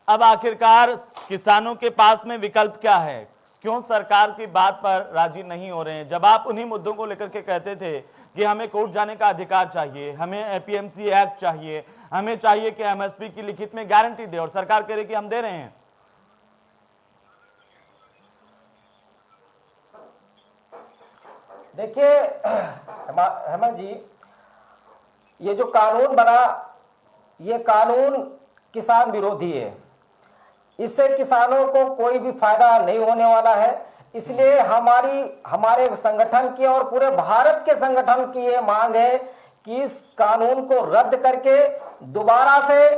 अब आखिरकार किसानों के पास में विकल्प क्या है? क्यों सरकार की बात पर राजी नहीं हो रहे हैं? जब आप उन्हीं मुद्दों को लेकर के कहते थे कि हमें कोर्ट जाने का अधिकार चाहिए, हमें एपीएमसी एक्ट चाहिए, हमें चाहिए कि एमएसपी की लिखित में गारंटी दे, और सरकार कह रही कि हम दे रहे हैं। देखिए हेमंत जी, ये जो कानून बना, ये कानून किसान विरोधी है। इससे किसानों को कोई भी फायदा नहीं होने वाला है। इसलिए हमारे संगठन की और पूरे भारत के संगठन की ये मांग है कि इस कानून को रद्द करके दोबारा से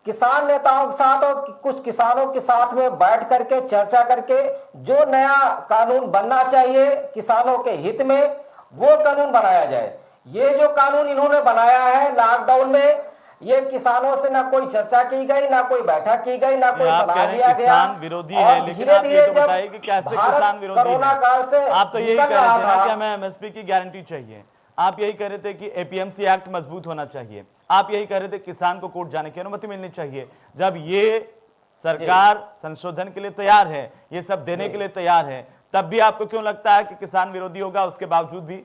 किसान नेताओं के साथ और कुछ किसानों के साथ में बैठ करके चर्चा करके जो नया कानून बनना चाहिए किसानों के हित में, वो कानून बनाया जाए। ये जो कानून इन्होंने बनाया है लॉकडाउन में, ये किसानों से ना कोई चर्चा की गई, ना कोई बैठक की गई, ना कोई सलाह दिया गया। किसान विरोधी है, लेकिन आप ये तो बताइए कि कैसे किसान विरोधी कोरोना काल से आप तो यही कह रहे थे ना कि हमें एमएसपी की गारंटी चाहिए, आप यही कह रहे थे कि एपीएमसी एक्ट मजबूत होना चाहिए, आप यही कह रहे थे किसान को कोर्ट जाने की अनुमति मिलनी चाहिए। जब ये सरकार संशोधन के लिए तैयार है, ये सब देने के लिए तैयार है, तब भी आपको क्यों लगता है कि किसान विरोधी होगा उसके बावजूद भी?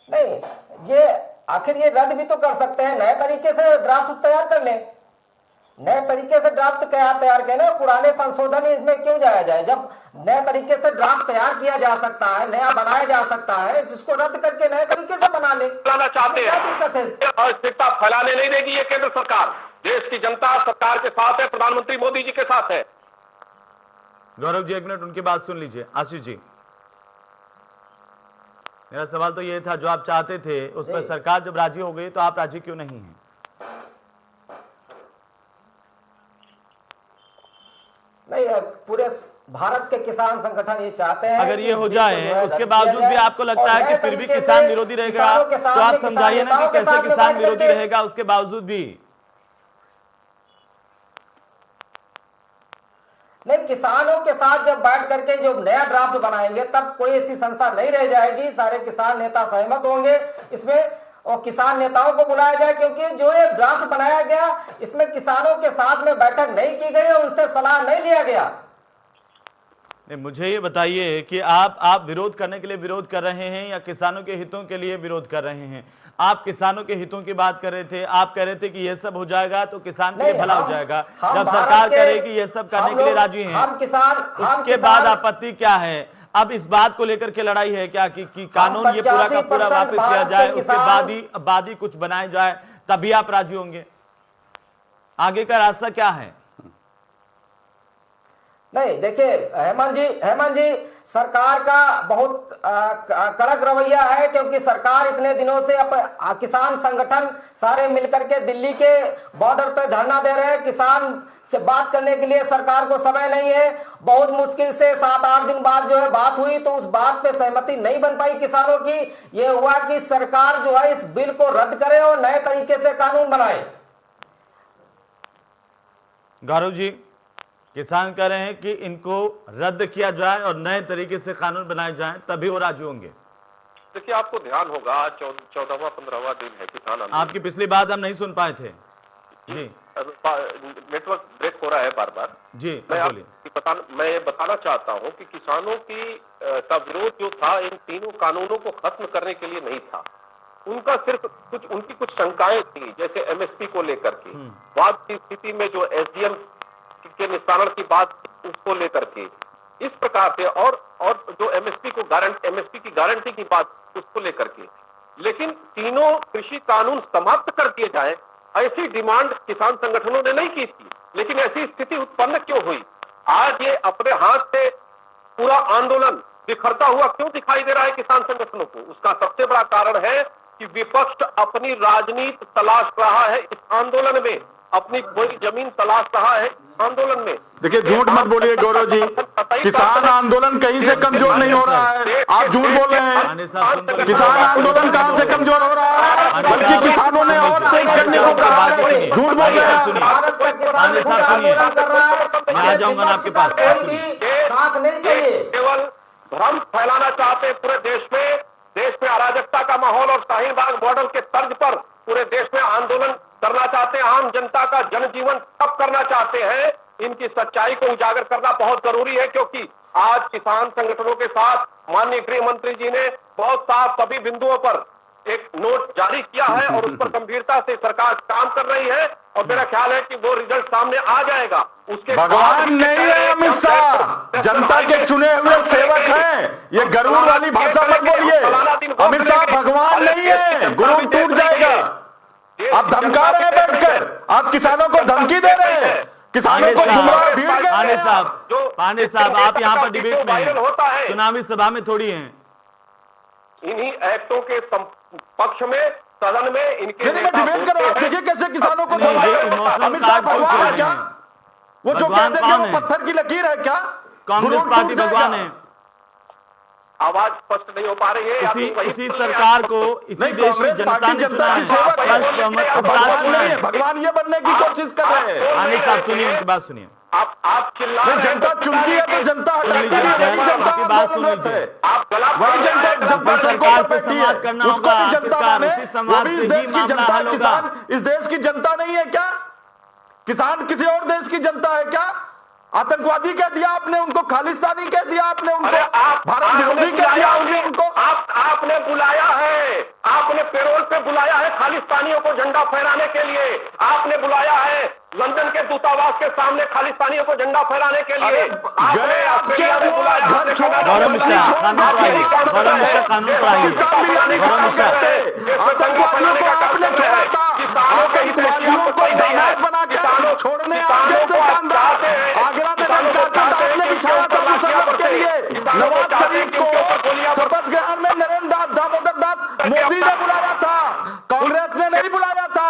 नहीं, ये आखिर ये रद्द भी तो कर सकते हैं, नए तरीके से ड्राफ्ट तैयार कर लें, नए तरीके से ड्राफ्ट तैयार करें। पुराने संशोधन इसमें क्यों जाया जाए? जब नए तरीके से ड्राफ्ट तैयार किया जा सकता है, नया बनाया जा सकता है, इसको रद्द करके नए तरीके से बना ले। फैलाना चाहते हैं, दिक्कत है? अस्थिरता फैलाने नहीं देगी ये केंद्र सरकार। देश की जनता सरकार के साथ है, प्रधानमंत्री मोदी जी के साथ है। गौरव जी, एक मिनट उनकी बात सुन लीजिए। आशीष जी, मेरा सवाल तो ये था, जो आप चाहते थे उस पर सरकार जब राजी हो गई तो आप राजी क्यों नहीं हैं? नहीं, पूरे भारत के किसान संगठन ये चाहते हैं अगर ये हो जाए उसके बावजूद भी आपको लगता है कि फिर भी किसान विरोधी रहेगा, तो आप समझाइए ना कि कैसे किसान विरोधी रहेगा उसके बावजूद भी। नहीं, किसानों के साथ जब बैठ करके जो नया ड्राफ्ट बनाएंगे तब कोई ऐसी संस्था नहीं रह जाएगी, सारे किसान नेता सहमत होंगे इसमें और किसान नेताओं को बुलाया जाए, क्योंकि जो ये ड्राफ्ट बनाया गया इसमें किसानों के साथ में बैठक नहीं की गई, उनसे सलाह नहीं लिया गया। मुझे ये बताइए कि आप विरोध करने के लिए विरोध कर रहे हैं या किसानों के हितों के लिए विरोध कर रहे हैं? आप किसानों के हितों की बात कर रहे थे, आप कह रहे थे कि ये सब हो जाएगा तो किसान के लिए भला हो जाएगा। जब सरकार कह रही कि ये सब करने के लिए राजी हैं, उसके बाद आपत्ति क्या है? अब इस बात को लेकर के लड़ाई है क्या कि कानून ये पूरा का पूरा वापस लिया जाए, उसके बाद ही कुछ बनाया जाए, तभी आप राजी होंगे? आगे का रास्ता क्या है? नहीं, देखिए हेमंत जी, सरकार का बहुत कड़क रवैया है, क्योंकि सरकार इतने दिनों से किसान संगठन सारे मिलकर के दिल्ली के बॉर्डर पे धरना दे रहे हैं। किसान से बात करने के लिए सरकार को समय नहीं है। बहुत मुश्किल से 7-8 दिन बाद जो है बात हुई, तो उस बात पे सहमति नहीं बन पाई किसानों की। ये हुआ कि सरकार जो है इस बिल को रद्द करे और नए तरीके से कानून बनाए। गौरव जी, किसान कह रहे हैं कि इनको रद्द किया जाए और नए तरीके से कानून बनाए जाएं, तभी वो राजी होंगे। देखिए, आपको ध्यान होगा 14वां-15वां दिन है किसान आंदोलन। आपकी पिछली बात हम नहीं सुन पाए थे जी, नेटवर्क ब्रेक हो रहा है बार बार जी। मैं ये बताना चाहता हूँ कि किसानों का विरोध जो था इन तीनों कानूनों को खत्म करने के लिए नहीं था। उनका सिर्फ उनकी कुछ शंकाएं थी, जैसे एमएसपी को लेकर के। बाद की स्थिति में जो एसडीएम के निस्तारण की बात, उसको लेकर के इस प्रकार से, और जो एमएसपी की गारंटी की बात, उसको लेकर के। लेकिन तीनों कृषि कानून समाप्त कर दिए जाए, ऐसी डिमांड किसान संगठनों ने नहीं की थी। लेकिन ऐसी स्थिति उत्पन्न क्यों हुई? आज ये अपने हाथ से पूरा आंदोलन बिखरता हुआ क्यों दिखाई दे रहा है किसान संगठनों को? उसका सबसे बड़ा कारण है कि विपक्ष अपनी राजनीति तलाश रहा है इस आंदोलन में। अपनी कोई जमीन तलाश रहा है आंदोलन में। देखिए, झूठ मत बोलिए गौरव जी, किसान आंदोलन कहीं से कमजोर नहीं हो रहा है, आप झूठ बोल रहे हैं। किसान आंदोलन कहां से कमजोर हो रहा है, बल्कि किसानों ने और तेज करने को कहा है, झूठ बोल रहे हैं। आने साहब सुनिए, मैं आ जाऊंगा ना आपके पास। साथ नहीं चाहिए, केवल भ्रम फैलाना चाहते हैं पूरे देश में अराजकता का माहौल और शाहीन बाग मॉडल के तर्ज पर पूरे देश में आंदोलन करना चाहते हैं, आम जनता का जनजीवन ठप करना चाहते हैं। इनकी सच्चाई को उजागर करना बहुत जरूरी है, क्योंकि आज किसान संगठनों के साथ माननीय गृह मंत्री जी ने बहुत साफ सभी बिंदुओं पर एक नोट जारी किया है और उस पर गंभीरता से सरकार काम कर रही है और मेरा ख्याल है कि वो रिजल्ट सामने आ जाएगा। उसके भगवान नहीं है अमित शाह, जनता के चुने हुए सेवक हैं। ये गरुड़ वाली भाषा मत बोलिए, अमित शाह भगवान नहीं है, गुरूर टूट जाएगा। आप धमका रहे हैं बैठकर, आप किसानों को धमकी दे रहे हैं, किसानों को गुमराह भीड़ के। पांडे साहब, आप यहाँ पर डिबेट में हैं, चुनावी सभा में थोड़ी हैं। इन्हीं एक्टों के पक्ष में सदन में इनके डिबेट करो, आप देखिए कैसे किसानों को अमित शाह भगवान है क्या? वो जो कहते हैं वो पत्थर की लकीर है क्या? कांग्रेस पार्टी भगवान है। आवाज स्पष्ट नहीं हो पा रही है। उसी सरकार को इसी देश की जनता ने चुना है, स्पष्ट बहुमत के साथ चुना है। भगवान ये बनने की कोशिश कर रहे हैं। आने साहब सुनिए, उनकी बात सुनिए। आप चिल्ला रहे हैं, जनता चुनती है तो जनता हटाती है, वही जनता की बात सुन लीजिए। आप गलत वही जनता सरकार से संवाद करना उसको होगा, भी जनता आखिरकार माने। उसी संवाद वो भी से इस ही देश की मामला जनता, हल होगा। किसान इस देश की जनता नहीं है क्या? किसान किसी और देश की जनता है क्या? आतंकवादी कह दिया आपने उनको, खालिस्तानी कह दिया आपने उनको, भारत विरोधी कह दिया आपने उनको। आपने बुलाया है, आपने पेरोल पे बुलाया है खालिस्तानियों को झंडा फहराने के लिए, आपने बुलाया है लंदन के दूतावास के सामने खालिस्तानियों को झंडा फहराने के लिए। गौरव मिश्रा कानून पर आइए, गौरव मिश्रा कानून पर आइए। गौरव मिश्रा, आतंकवादियों को आपने छोड़ा था, आतंकवादियों को दामाद बनाकर छोड़ने आगे दुकानदार, आगरा में रेड कार्पेट आपने बिछाया था मुशर्रफ के लिए। नवाज शरीफ को शपथ ग्रहण में नरेंद्र दामोदर दास मोदी ने बुलाया था, कांग्रेस ने नहीं बुलाया था।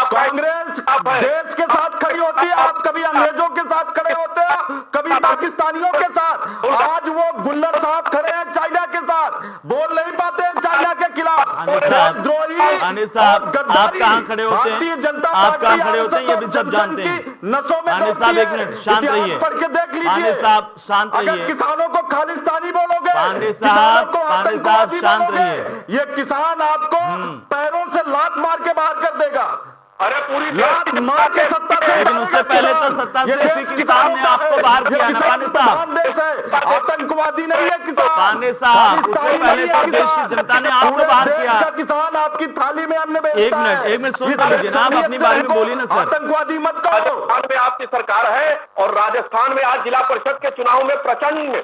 कांग्रेस देश के साथ खड़ी होती है, आप कभी अंग्रेजों के साथ खड़े होते हो, कभी पाकिस्तानियों के साथ। आज वो गुल्लर साहब खड़े हैं चाइना के साथ, बोल नहीं पाते हैं चाइना के खिलाफ। आने साहब, आप कहाँ खड़े होते हैं, आप कहाँ खड़े होते हैं, ये भी सब जानते हैं। नसों में आने साहब एक मिनट शांत रहिए, पढ़ के देख लीजिए। आने साहब शांत रहिए। किसानों को खालिस्तानी बोलोगे, पांडे साहब शांत रहिए। ये किसान आपको पैरों से लात मार के बाहर कर देगा। अरे पूरी लात मार के सत्ता से, लेकिन उससे पहले तो सत्ता से इसी किसान ने आपको बाहर किया ना पांडे साहब। देश है, आतंकवादी नहीं है किसान। पांडे साहब, उससे पहले तो देश की जनता ने आपको बाहर किया। देश का किसान आपकी थाली में अन्न बेचता है। एक मिनट सुन लीजिए ना, आप अपनी बारे में बोलिए ना सर। आतंकवादी मत कहो। राजस्थान में आपकी सरकार है और राजस्थान में आज जिला परिषद के चुनाव में प्रचंड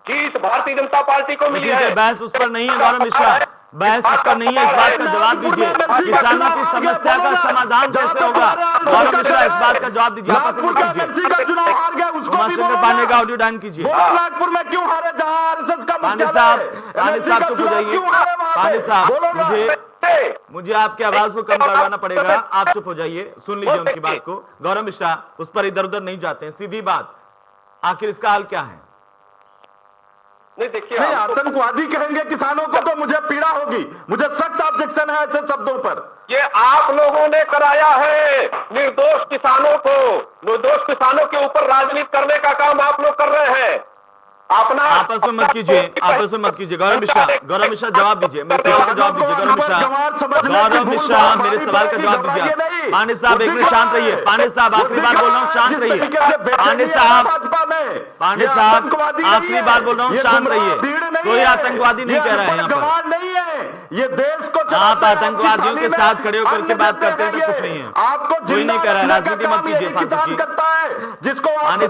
जीत भारतीय जनता पार्टी को मिली है। बहस उस पर नहीं है गौरव मिश्रा, बहस उस पर नहीं है, इस बात का जवाब दीजिए। किसानों की समस्या का समाधान कैसे होगा? गौरव मिश्रा इस बात का जवाब दीजिए। का चुनाव हार गया उसको भी बोलो। पांडे का ऑडियो डाउन कीजिए। नागपुर में क्यों हारे जहां आरएसएस का पांडे साहब चुप हो जाइए। पांडे साहब, मुझे आपकी आवाज को कम करवाना पड़ेगा, आप चुप हो जाइए, सुन लीजिए उनकी बात को। गौरव मिश्रा उस पर इधर उधर नहीं जाते हैं, सीधी बात, आखिर इसका हल क्या है? नहीं देखिए, नहीं आतंकवादी कहेंगे किसानों को तो मुझे पीड़ा होगी, मुझे सख्त ऑब्जेक्शन है ऐसे शब्दों पर। ये आप लोगों ने कराया है, निर्दोष किसानों के ऊपर राजनीति करने का काम आप लोग कर रहे हैं। अपना आपस में मत कीजिए, आपस में मत कीजिए। गौरव मिश्रा जवाब दीजिए, मेरे सवाल का जवाब दीजिए। गौरव मिश्रा मेरे सवाल का जवाब दीजिए। पांडे साहब एक मिनट शांत रहिए। पांडे साहब आखिरी बार बोल रहा हूँ, शांत रहिए। पांडे साहब आखिरी बार बोल रहा हूँ, शांत रहिए। कोई आतंकवादी नहीं कह रहा है यहाँ पर, नहीं है ये देश को। आप आतंकवादियों के साथ खड़े होकर के बात करते हैं तो कुछ नहीं है, आपको कोई नहीं कह रहा है। राजनीति मत कीजिए फालतू की। करता है जिसको पांडे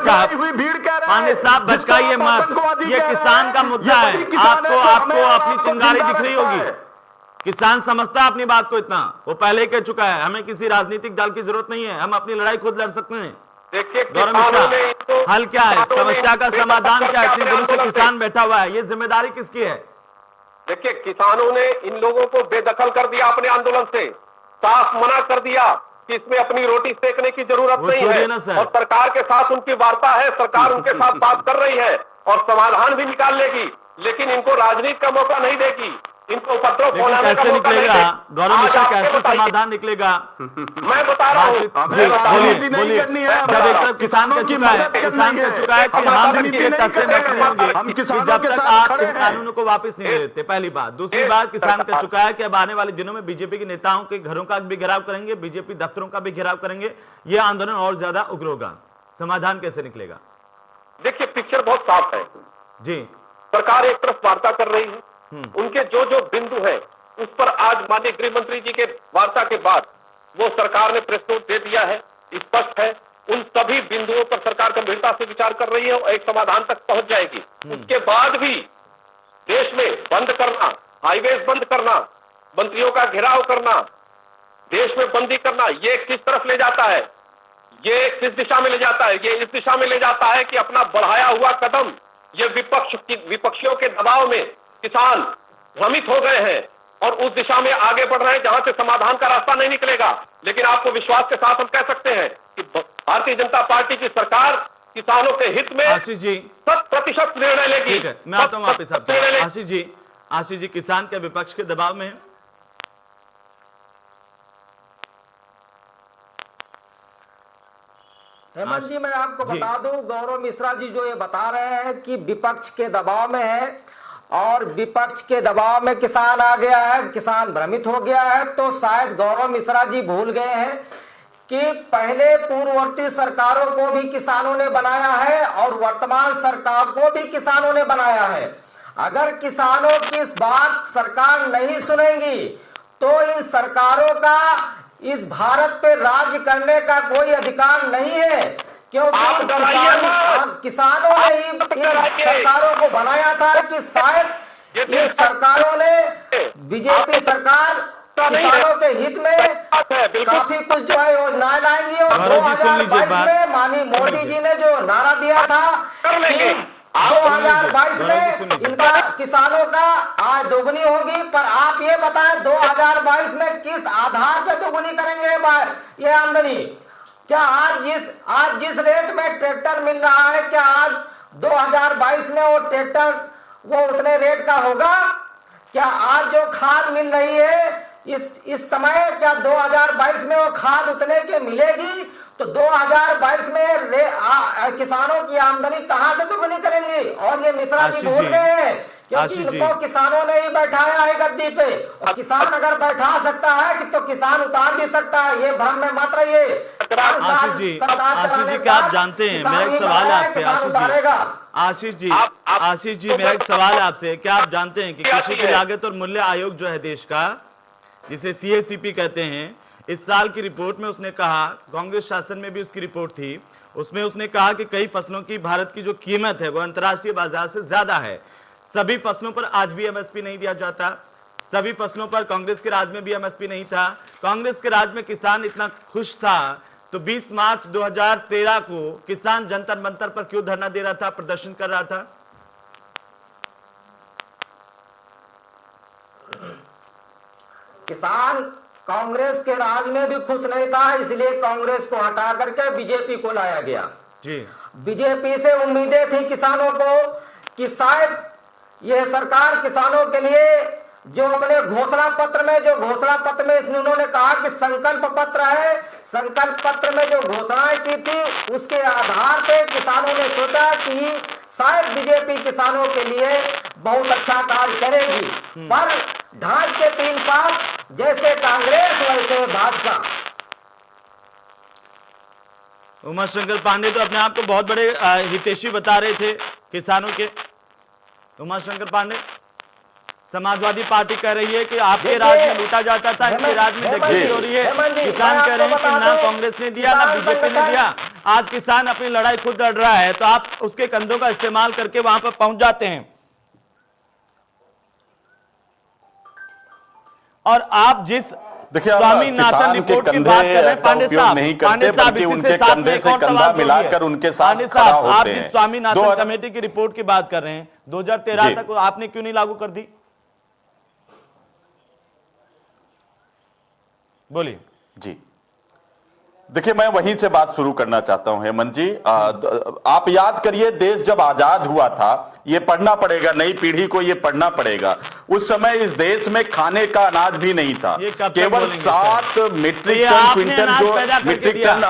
साहब भटकाइए मत, ये किसान का मुद्दा है। आपको अपनी चिंगारी दिख रही होगी, किसान समझता है अपनी बात को, इतना वो पहले कह चुका है। हमें किसी राजनीतिक दल की जरूरत नहीं है, हम अपनी लड़ाई खुद लड़ सकते हैं। गौरव मिश्रा हल क्या है, समस्या का समाधान क्या है? इतने दिनों से किसान बैठा हुआ है, ये जिम्मेदारी किसकी है? देखिए, किसानों ने इन लोगों को बेदखल कर दिया अपने आंदोलन से, साफ मना कर दिया कि इसमें अपनी रोटी सेकने की जरूरत वो नहीं छोड़िए ना है सर। और सरकार के साथ उनकी वार्ता है, सरकार उनके साथ बात कर रही है और समाधान भी निकाल लेगी, लेकिन इनको राजनीति का मौका नहीं देगी, इनको उपद्रव लेकिन फैलाने का कैसे मौका नहीं निकलेगा देगी। गौरव आज मिश्रा, आप कैसे ये बताइए, समाधान निकलेगा? मैं बता रहा हूँ, बातचीत- जी, जी, बोलिए राजनीति नहीं बोलिए। करनी है, जब एक तरफ किसान कह किसानों की चुका है, मदद करनी किसान कह है। चुका है कि हम हम राजनीति इसके नहीं टच से कर नस रहे नहीं होंगे, हैं। हम कि किसानों जब के तक साथ आप खड़े इन हैं। कानूनों को वापस नहीं ले लेते। पहली बात। दूसरी बात, किसान कह चुका है कि अब आने वाले दिनों में बीजेपी के नेताओं के घरों का भी घेराव करेंगे, बीजेपी दफ्तरों का भी घेराव करेंगे। यह आंदोलन और ज्यादा उग्र होगा। समाधान कैसे निकलेगा? देखिए पिक्चर बहुत साफ है। जी, सरकार एक तरफ वार्ता कर रही है, उनके जो जो बिंदु हैं उस पर आज माननीय गृह मंत्री जी के वार्ता के बाद वो सरकार ने प्रेस नोट दे दिया है, स्पष्ट है। उन सभी बिंदुओं पर सरकार गंभीरता से विचार कर रही है और एक समाधान तक पहुंच जाएगी। उसके बाद भी देश में बंद करना, हाईवेज बंद करना, मंत्रियों का घेराव करना, देश में बंदी करना, ये किस तरफ ले जाता है, ये किस दिशा में ले जाता है? ये इस दिशा में ले जाता है कि अपना बढ़ाया हुआ कदम, ये विपक्षियों के दबाव में किसान भ्रमित हो गए हैं और उस दिशा में आगे बढ़ रहे हैं जहां से समाधान का रास्ता नहीं निकलेगा। लेकिन आपको विश्वास के साथ हम कह सकते हैं कि भारतीय जनता पार्टी की सरकार किसानों के हित में आशीष जी 100% निर्णय लेगी। ठीक है, मैं आता हूं वापस आपके निर्णय पास। लेगी। आशीष जी, किसान के विपक्ष के दबाव में है? हेमंत जी, मैं आपको जी। बता दूं, गौरव मिश्रा जी जो ये बता रहे हैं कि विपक्ष के दबाव में है और विपक्ष के दबाव में किसान आ गया है, किसान भ्रमित हो गया है, तो शायद गौरव मिश्रा जी भूल गए हैं कि पहले पूर्ववर्ती सरकारों को भी किसानों ने बनाया है और वर्तमान सरकार को भी किसानों ने बनाया है। अगर किसानों की इस बात सरकार नहीं सुनेगी तो इन सरकारों का इस भारत पे राज्य करने का कोई अधिकार नहीं है, क्योंकि आप डराइए मत। किसानों ने ही इन सरकारों को बनाया था कि शायद इन सरकारों ने, बीजेपी सरकार किसानों के हित में काफी कुछ जो है योजनाएं लाएंगी और गौरव जी, सुन लीजिए 2022 बात। में माननीय मोदी जी ने जो नारा दिया था कि 2022 में इनका किसानों का आय दोगुनी होगी, पर आप ये बताएं 2022 में किस आधार पे दोगुनी करेंगे ये आमदनी? क्या आज जिस रेट में ट्रैक्टर मिल रहा है, क्या आज 2022 में वो ट्रैक्टर वो उतने रेट का होगा? क्या आज जो खाद मिल रही है इस समय, क्या 2022 में वो खाद उतने के मिलेगी? तो 2022 में किसानों की आमदनी कहां से दोगुनी करेंगे? और ये मिश्रा जी भूल गए हैं, क्योंकि इनको किसानों ने ही बैठाया है गद्दी पे, और किसान अगर बैठा सकता है कि तो किसान उतार भी सकता है। ये भ्रम में मत रहिए। आशीष जी, क्या आप जानते हैं, मेरा एक सवाल है आपसे। आशीष जी, मेरा एक सवाल है आपसे। क्या आप जानते हैं कि कृषि की लागत और मूल्य आयोग जो है देश का, जिसे CACP कहते हैं, इस साल की रिपोर्ट में उसने कहा, कांग्रेस शासन में भी उसकी रिपोर्ट थी, उसमें उसने कहा कि कई फसलों की भारत की जो कीमत है वो अंतर्राष्ट्रीय बाजार से ज्यादा है। सभी फसलों पर आज भी MSP नहीं दिया जाता। सभी फसलों पर कांग्रेस के राज में भी MSP नहीं था। कांग्रेस के राज में किसान इतना खुश था तो 20 मार्च 2013 को किसान जंतर मंतर पर क्यों धरना दे रहा था, प्रदर्शन कर रहा था? किसान कांग्रेस के राज में भी खुश नहीं था, इसलिए कांग्रेस को हटा करके बीजेपी को लाया गया। जी, बीजेपी से उम्मीदें थी किसानों को कि शायद यह सरकार किसानों के लिए जो अपने घोषणा पत्र में उन्होंने कहा कि संकल्प पत्र है, संकल्प पत्र में जो घोषणाएं की थी उसके आधार पे किसानों ने सोचा कि शायद बीजेपी किसानों के लिए बहुत अच्छा कार्य करेगी। पर ढाल के 3 पात, जैसे कांग्रेस वैसे भाजपा। उमाशंकर पांडे तो अपने आप को बहुत बड़े हितैषी बता रहे थे किसानों के। उमाशंकर पांडे, समाजवादी पार्टी कह रही है कि आपके राज में लूटा जाता था, इनके राज में डकैती हो रही है। किसान कह रहे हैं कि ना कांग्रेस ने दिया ना बीजेपी ने दिया। आज किसान अपनी लड़ाई खुद लड़ रहा है, तो आप उसके कंधों का इस्तेमाल करके वहां पर पहुंच जाते हैं। और आप जिस स्वामीनाथन रिपोर्ट की बात कर रहे हैं, पांडे साहब, उनके कंधे से कंधा मिलाकर उनके साथ खड़ा होते हैं। आप जिस स्वामीनाथन कमेटी की रिपोर्ट की बात कर रहे हैं, 2013 तक आपने क्यों नहीं लागू कर दी? बोलिए। जी, देखिए, मैं वहीं से बात शुरू करना चाहता हूं हेमंत जी। आप याद करिए, देश जब आजाद हुआ था, ये पढ़ना पड़ेगा, नई पीढ़ी को ये पढ़ना पड़ेगा, उस समय इस देश में खाने का अनाज भी नहीं था। केवल 7 मीट्रिक टन क्विंटल जो मीट्रिक टन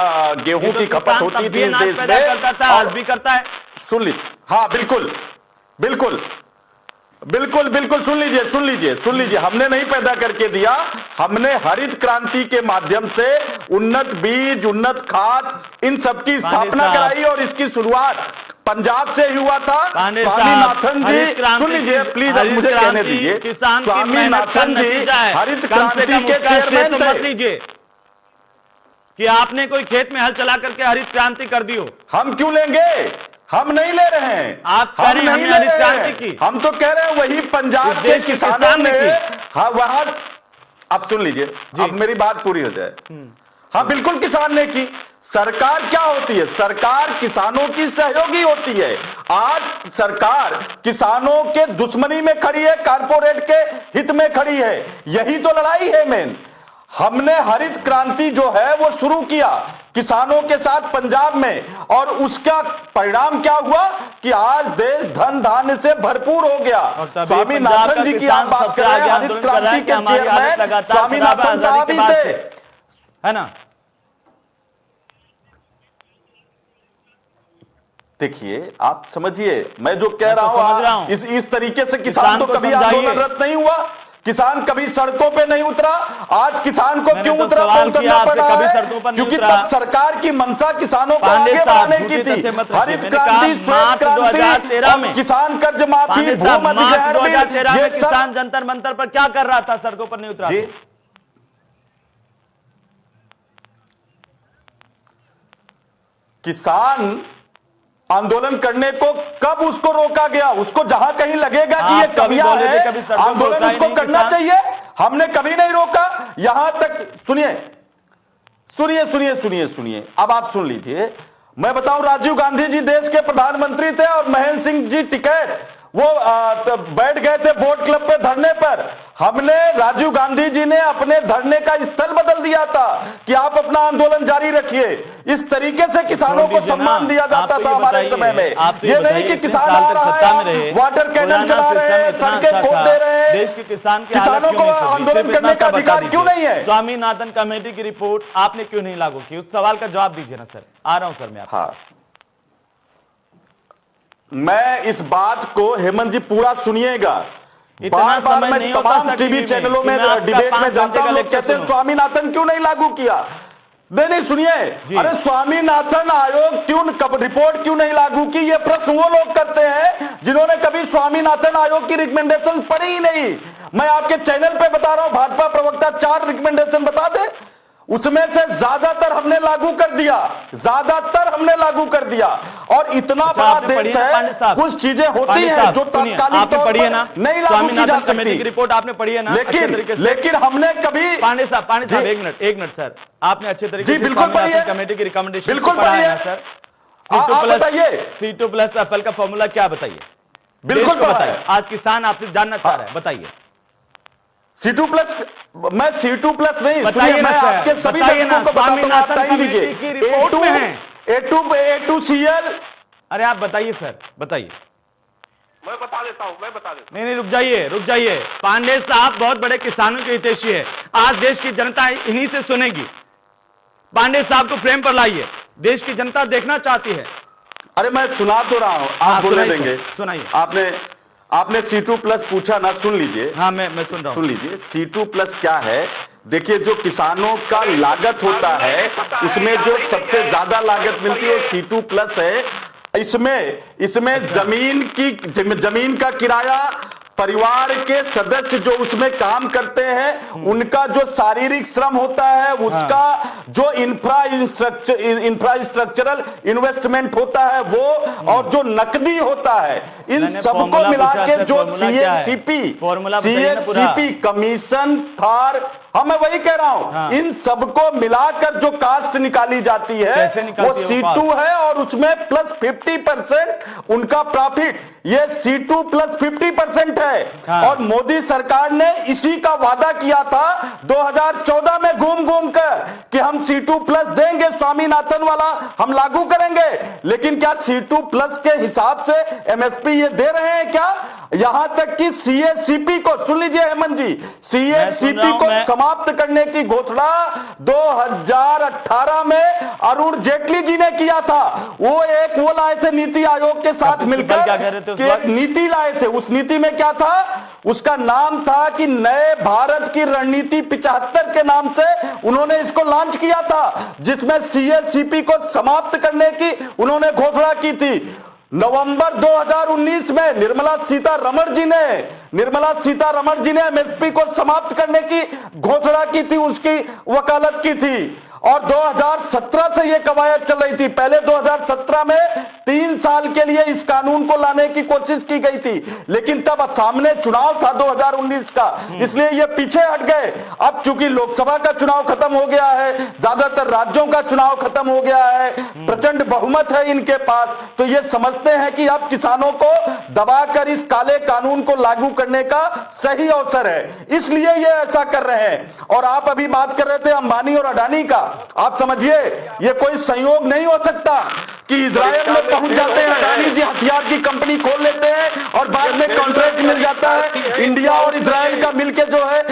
गेहूं की खपत होती थी इस देश में। आज भी करता है। सुन लीजिए, हाँ बिल्कुल बिल्कुल बिल्कुल बिल्कुल, सुन लीजिए, हमने नहीं पैदा करके दिया, हमने हरित क्रांति के माध्यम से उन्नत बीज, उन्नत खाद, इन सब की स्थापना कराई और इसकी शुरुआत पंजाब से ही हुआ था। स्वामीनाथन जी, सुन लीजिए प्लीज, अब मुझे कहने दीजिए। स्वामीनाथन जी हरित क्रांति के चेयरमैन थे। कि आपने कोई खेत में हल चला करके हरित क्रांति कर दी हो। हम क्यों लेंगे? हम नहीं ले रहे हैं। आप कह रहे हैं हमने हरित क्रांति की। हम तो कह रहे हैं वही पंजाब के किसानों ने, हाँ वहां, अब सुन लीजिए, अब मेरी बात पूरी हो जाए। हाँ बिल्कुल, किसान ने की। सरकार क्या होती है? सरकार किसानों की सहयोगी होती है। आज सरकार किसानों के दुश्मनी में खड़ी है, कारपोरेट के हित में खड़ी है। यही तो लड़ाई है मेन। हमने हरित क्रांति जो है वो शुरू किया किसानों के साथ पंजाब में, और उसका परिणाम क्या हुआ कि आज देश धन धान्य से भरपूर हो गया। स्वामीनाथन जी की आप बात कर रहे हैं, हरित क्रांति के चेयरमैन स्वामीनाथन साहब ही थे, है ना? देखिए, आप समझिए, मैं जो कह रहा हूं इस तरीके से किसान तो कभी आंदोलनरत नहीं हुआ, किसान कभी सड़कों पे नहीं उतरा। आज किसान को क्यों उतरना पड़ा है? क्योंकि तब सरकार की मंशा किसानों को आगे बढ़ाने की थी। हरित क्रांति, श्वेत क्रांति, किसान कर्ज माफी, भूमि अधिग्रहण, 2013 में किसान जंतर मंतर पर क्या कर रहा था? सड़कों पर नहीं उतरा। किसान आंदोलन करने को कब उसको रोका गया? उसको जहां कहीं लगेगा कि ये कमियां है, आंदोलन उसको करना चाहिए। हमने कभी नहीं रोका। यहां तक सुनिए, अब आप सुन लीजिए। मैं बताऊं, राजीव गांधी जी देश के प्रधानमंत्री थे और महेंद्र सिंह जी टिकैत वो बैठ गए थे बोट क्लब पे धरने पर। हमने, राजीव गांधी जी ने अपने धरने का स्थल बदल दिया था कि आप अपना आंदोलन जारी रखिए। इस तरीके से किसानों को सम्मान दिया जाता था हमारे समय में। ये नहीं कि किसान आ रहा है, वाटर कैनन चला रहे हैं, सड़कें खोद दे रहे हैं। देश के किसानों को आंदोलन करने का अधिकार क्यों नहीं है? स्वामीनाथन कमेटी की रिपोर्ट आपने क्यों नहीं लागू की? उस सवाल का जवाब दीजिए ना सर। आ रहा हूं सर मैं। हाँ, मैं इस बात को, हेमंत जी पूरा सुनिएगा, बार बार मैं तमाम टीवी चैनलों में डिबेट में जाता हूं, लोग कहते हैं स्वामीनाथन क्यों नहीं लागू किया। नहीं सुनिए, अरे स्वामीनाथन आयोग क्यों, कब रिपोर्ट क्यों नहीं लागू की? ये प्रश्न वो लोग करते हैं जिन्होंने कभी स्वामीनाथन आयोग की रिकमेंडेशन पढ़ी ही नहीं। मैं आपके चैनल पे बता रहा हूं, भाजपा प्रवक्ता 4 रिकमेंडेशन बता दे, उसमें से ज्यादातर हमने लागू कर दिया। और इतना बड़ा देश है, कुछ चीजें होती हैं जो तात्कालिक तौर पर नहीं लागू की जा सकती। रिपोर्ट आपने पढ़ी है ना? लेकिन हमने कभी, पांडे साहब एक मिनट सर, आपने अच्छे तरीके से बिल्कुल पढ़ी है, कमेटी की रिकमेंडेशन बिल्कुल पढ़ी है सर। C2+ FL का फॉर्मूला क्या बताइए? बिल्कुल बताइए। आज किसान आपसे जानना चाह रहा है, बताइए। C2+, मैं C2+ नहीं, सुनिए, मैं आपके सभी दर्शकों को बताता हूं, आप टाइम दीजिए। A2CL, अरे आप बताइए सर, बताइए। मैं बता देता हूं। नहीं, रुक जाइए। पांडे साहब बहुत बड़े किसानों के हितैषी है। आज देश की जनता इन्हीं से सुनेगी। पांडे साहब को फ्रेम पर लाइए, देश की जनता देखना चाहती है। अरे मैं सुना तो रहा हूं, आप बोलने देंगे? सुनाइए। आपने C2+ पूछा ना, सुन लीजिए। हाँ, मैं सुन रहा हूं। सुन लीजिए, C2+ क्या है? देखिए, जो किसानों का लागत होता है उसमें जो सबसे ज्यादा लागत मिलती है वो C2+ है। इसमें जमीन का किराया, परिवार के सदस्य जो उसमें काम करते हैं उनका जो शारीरिक श्रम होता है, उसका जो इंफ्रास्ट्रक्चरल इन्वेस्टमेंट होता है वो, और जो नकदी होता है, इन सबको मिला के जो CACP कमीशन फॉर हाँ, मैं वही कह रहा हूं। हाँ। इन सबको मिलाकर जो कास्ट निकाली जाती है कैसे निकालती वो है वो C2 है और उसमें प्लस 50% उनका प्रॉफिट, ये C2 प्लस 50% है। हाँ। और मोदी सरकार ने इसी का वादा किया था 2014 में घूम घूम कर कि हम C2 प्लस देंगे, स्वामीनाथन वाला हम लागू करेंगे। लेकिन क्या C2 प्लस के हिसाब से MSP ये दे रहे हैं क्या? यहां तक कि CACP को, सुन लीजिए हेमंत जी, CACP को समाप्त करने की घोषणा 2018 में अरुण जेटली जी ने किया था। वो लाए थे नीति आयोग के साथ मिलकर, क्या कह रहे थे उस कि वक्त? एक नीति लाए थे। उस नीति में क्या था? उसका नाम था कि नए भारत की रणनीति 75 के नाम से उन्होंने इसको लॉन्च किया था, जिसमें CACP को समाप्त करने की उन्होंने घोषणा की थी। नवंबर 2019 में निर्मला सीतारमण जी ने MSP को समाप्त करने की घोषणा की थी, उसकी वकालत की थी। और 2017 से यह कवायद चल रही थी। पहले 2017 में 3 साल के लिए इस कानून को लाने की कोशिश की गई थी, लेकिन तब सामने चुनाव था 2019 का, इसलिए ये पीछे हट गए। अब चूंकि लोकसभा का चुनाव खत्म हो गया है, ज्यादातर राज्यों का चुनाव खत्म हो गया है, प्रचंड बहुमत है इनके पास, तो ये समझते हैं कि अब किसानों को दबाकर इस काले कानून को लागू करने का सही अवसर है, इसलिए ये ऐसा कर रहे हैं। और आप अभी बात कर रहे थे अंबानी और अडानी का, आप समझिए ये कोई संयोग नहीं हो सकता कि इजराइल में पहुंच जाते हैं अडानी जी, हथियार की कंपनी खोल लेते हैं और बाद में कॉन्ट्रैक्ट मिल जाता है, इंडिया और इजराइल का मिलके जो है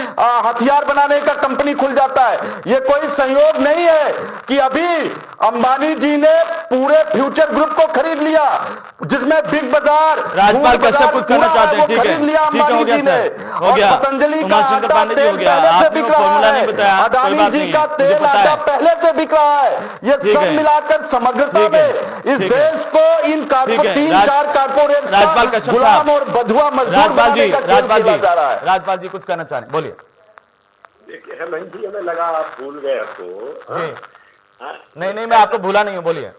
हथियार बनाने का कंपनी खुल जाता है। ये कोई संयोग नहीं है कि अभी अंबानी जी ने पूरे फ्यूचर ग्रुप को खरीद लिया, जिसमें बिग बाजार, राजपाल कश्यप कुछ करना चाहते हैं? ठीक है, खरीद लिया ठीक है, अंबानी जी ने। हो गया। पतंजलि का उमाशंकर आटा पांडे जी तेल हो गया। पहले से आपने बिक वो फॉर्मूला रहा नहीं बताया, है, कोई अडानी बात जी नहीं, का मुझे तेल पता आटा है। पहले से बिक रहा है। ये ठीक सब है। मिलाकर समग्रता ठीक है, में इस ठीक है। देश को इन ठीक है, 3-4 कारपोरेट राजपाल कश्यप गुलाम साहब, और बधुआ मजदूर राजपाल जी, बनाने का खेल खेला जा रहा है। राजपाल जी कुछ कहना चाह रहे हैं, बोलिए। देखिए हेमंत जी, हमें लगा आप भूल गए आपको। जी, नहीं मैं आपको भूला नहीं हूं, बोलिए।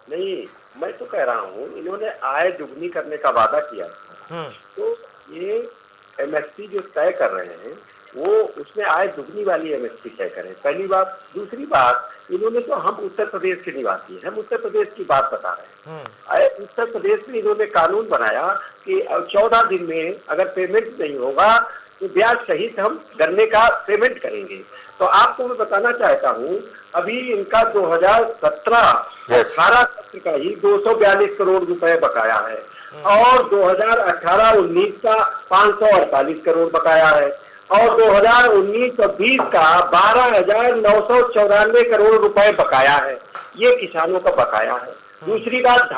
नहीं, मैं तो कह रहा हूँ इन्होंने आय दुगनी करने का वादा किया था, तो ये MSP जो तय कर रहे हैं वो उसमें आय दुगनी वाली MSP तय करें, पहली बात। दूसरी बात, इन्होंने तो, हम उत्तर प्रदेश के निवासी हैं, हम उत्तर प्रदेश की बात बता रहे हैं। उत्तर प्रदेश में इन्होंने कानून बनाया कि 14 दिन में अगर पेमेंट नहीं होगा तो ब्याज सहित हम गन्ने का पेमेंट करेंगे। तो आपको मैं बताना चाहता हूँ, अभी इनका 2017-18 सत्र का ही 242 करोड़ रुपए बकाया है और 2018-19 का 548 करोड़ बकाया है और 2019 और 20 का 12,994 करोड़ रुपए बकाया है। ये किसानों का बकाया है। दूसरी बात,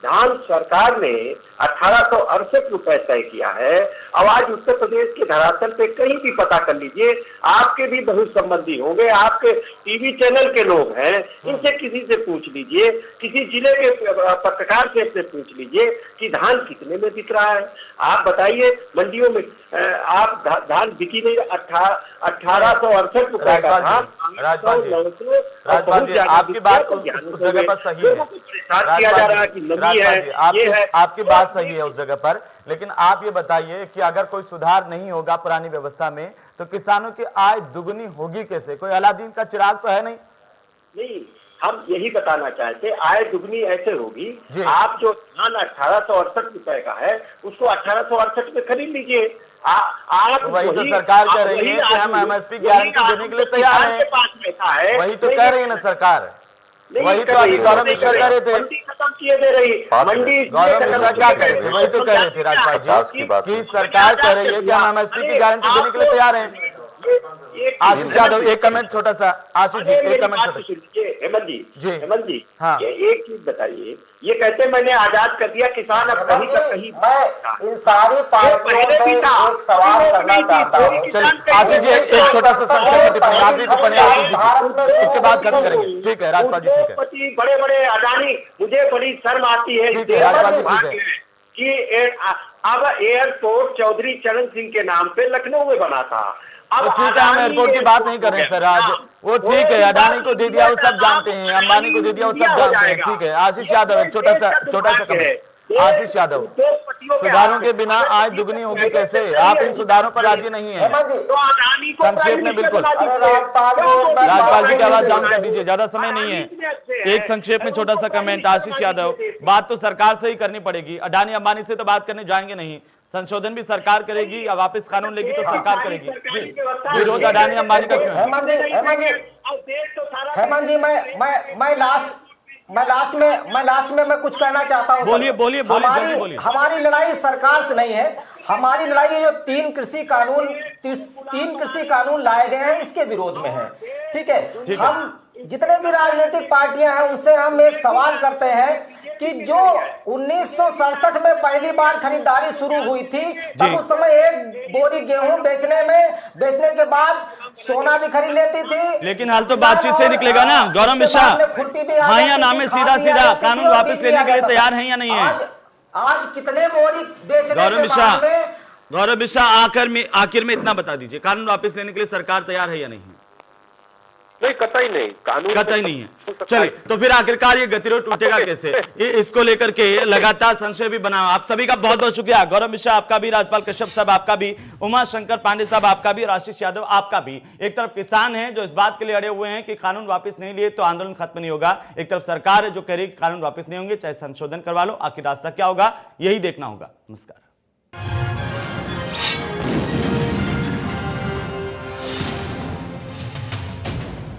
धान सरकार ने 1868 रुपए तय किया है। अब आज उत्तर प्रदेश के धरातल पे कहीं भी पता कर लीजिए, आपके भी बहुत संबंधी होंगे, आपके टीवी चैनल के लोग हैं, इनसे किसी से पूछ लीजिए, किसी जिले के पत्रकार से पूछ लीजिए कि धान कितने में बिक रहा है। आप बताइए, मंडियों में आप धान बिकी नहीं, 1868 रुपए का धान। राजपाल जी, आपकी बात उस जगह पर सही है। किया जा रहा है कि नमी है, आपकी बात सही है उस जगह पर, लेकिन आप ये बताइए कि अगर कोई सुधार नहीं होगा पुरानी व्यवस्था में तो किसानों की आय दुगनी होगी कैसे? कोई अलादीन का चिराग तो है नहीं। हम यही बताना चाहते, आय दुगनी ऐसे होगी, आप जो धान 1868 रुपए का है उसको 1868 में खरीद लीजिए। आप वही तो सरकार कह रही है कि हम MSP गारंटी देने के लिए तैयार हैं। वही तो कह रही है ना सरकार, वही तो अभी गौरव मिश्रा कह रहे थे। मंडी खत्म किए दे रही, मंडी गौरव मिश्रा क्या कह रहे थे? वही तो कह रहे थे राजपाल जी कि सरकार कह रही है कि हम MSP की गारंटी देने के लिए तैयार हैं। आशीष यादव, एक कमेंट छोटा सा। आशीष जी, एक कमेंट छोटा सा। हेमंत जी, हाँ, एक चीज बताइए, ये कहते मैंने आजाद कर दिया किसान, अब कहीं तक कहीं मैं इन सारी पार्टियों से एक सवाल करना चाहता हूँ। चलिए आशीष जी, एक छोटा सा संक्षेप टिप्पणी, आखिरी टिप्पणी आशीष जी, उसके बाद खत्म करेंगे। ठीक है राजपाल जी, ठीक है। बड़े बड़े अडानी, मुझे बड़ी शर्म आती है ठीक है राजपाल जी, ठीक है कि अब एयरपोर्ट चौधरी चरण सिंह के नाम पे लखनऊ में बना था। अब ठीक है, हम एयरपोर्ट की बात नहीं कर रहे सर आज, वो ठीक है, अडानी को दे दिया वो सब जानते हैं, अंबानी को दे दिया वो सब जानते हैं। ठीक है आशीष यादव, छोटा सा कमेंट। आशीष यादव, सुधारों के बिना आय दुगनी होगी कैसे? आप इन सुधारों पर राजी नहीं है। संक्षेप में बिल्कुल राजपाल जी की आवाज डाउन कर दीजिए, ज्यादा समय नहीं है। एक संक्षेप में छोटा सा कमेंट आशीष यादव। बात तो सरकार से ही करनी पड़ेगी, अडानी अंबानी से तो बात करने जाएंगे नहीं। संशोधन भी सरकार करेगी या वापस कानून लेगी तो सरकार करेगी। विरोध अडानी अंबानी का क्यों है? हेमंत जी मैं लास्ट में मैं कुछ कहना चाहता हूँ। बोलिए। हमारी लड़ाई सरकार से नहीं है, हमारी लड़ाई जो तीन कृषि कानून लाए गए हैं इसके विरोध में है। ठीक है, हम जितने भी राजनीतिक पार्टियां हैं उनसे हम एक सवाल करते हैं कि जो 1967 में पहली बार खरीदारी शुरू हुई थी, तब उस समय एक बोरी गेहूं बेचने के बाद सोना भी खरीद लेती थी। लेकिन हाल तो बातचीत से निकलेगा ना गौरव मिश्रा। हाँ या ना में सीधा कानून वापस लेने के लिए तैयार है या नहीं है? आज कितने बोरी बेचने गौरव मिश्रा आखिर में इतना बता दीजिए, कानून वापस लेने के लिए सरकार तैयार है या नहीं? नहीं, कतई नहीं, कानून कतई नहीं है। चलिए, तो फिर आखिरकार ये गतिरोध टूटेगा कैसे? इसको लेकर के लगातार संशय भी बना। आप सभी का बहुत बहुत शुक्रिया। गौरव मिश्रा आपका भी, राजपाल कश्यप साहब आपका भी, उमा शंकर पांडे साहब आपका भी, आशीष यादव आपका भी। एक तरफ किसान हैं जो इस बात के लिए अड़े हुए हैं कि कानून वापस नहीं लिए तो आंदोलन खत्म नहीं होगा, एक तरफ सरकार है जो कह रही कानून वापस नहीं होंगे चाहे संशोधन करवा लो। आखिर रास्ता क्या होगा यही देखना होगा। नमस्कार।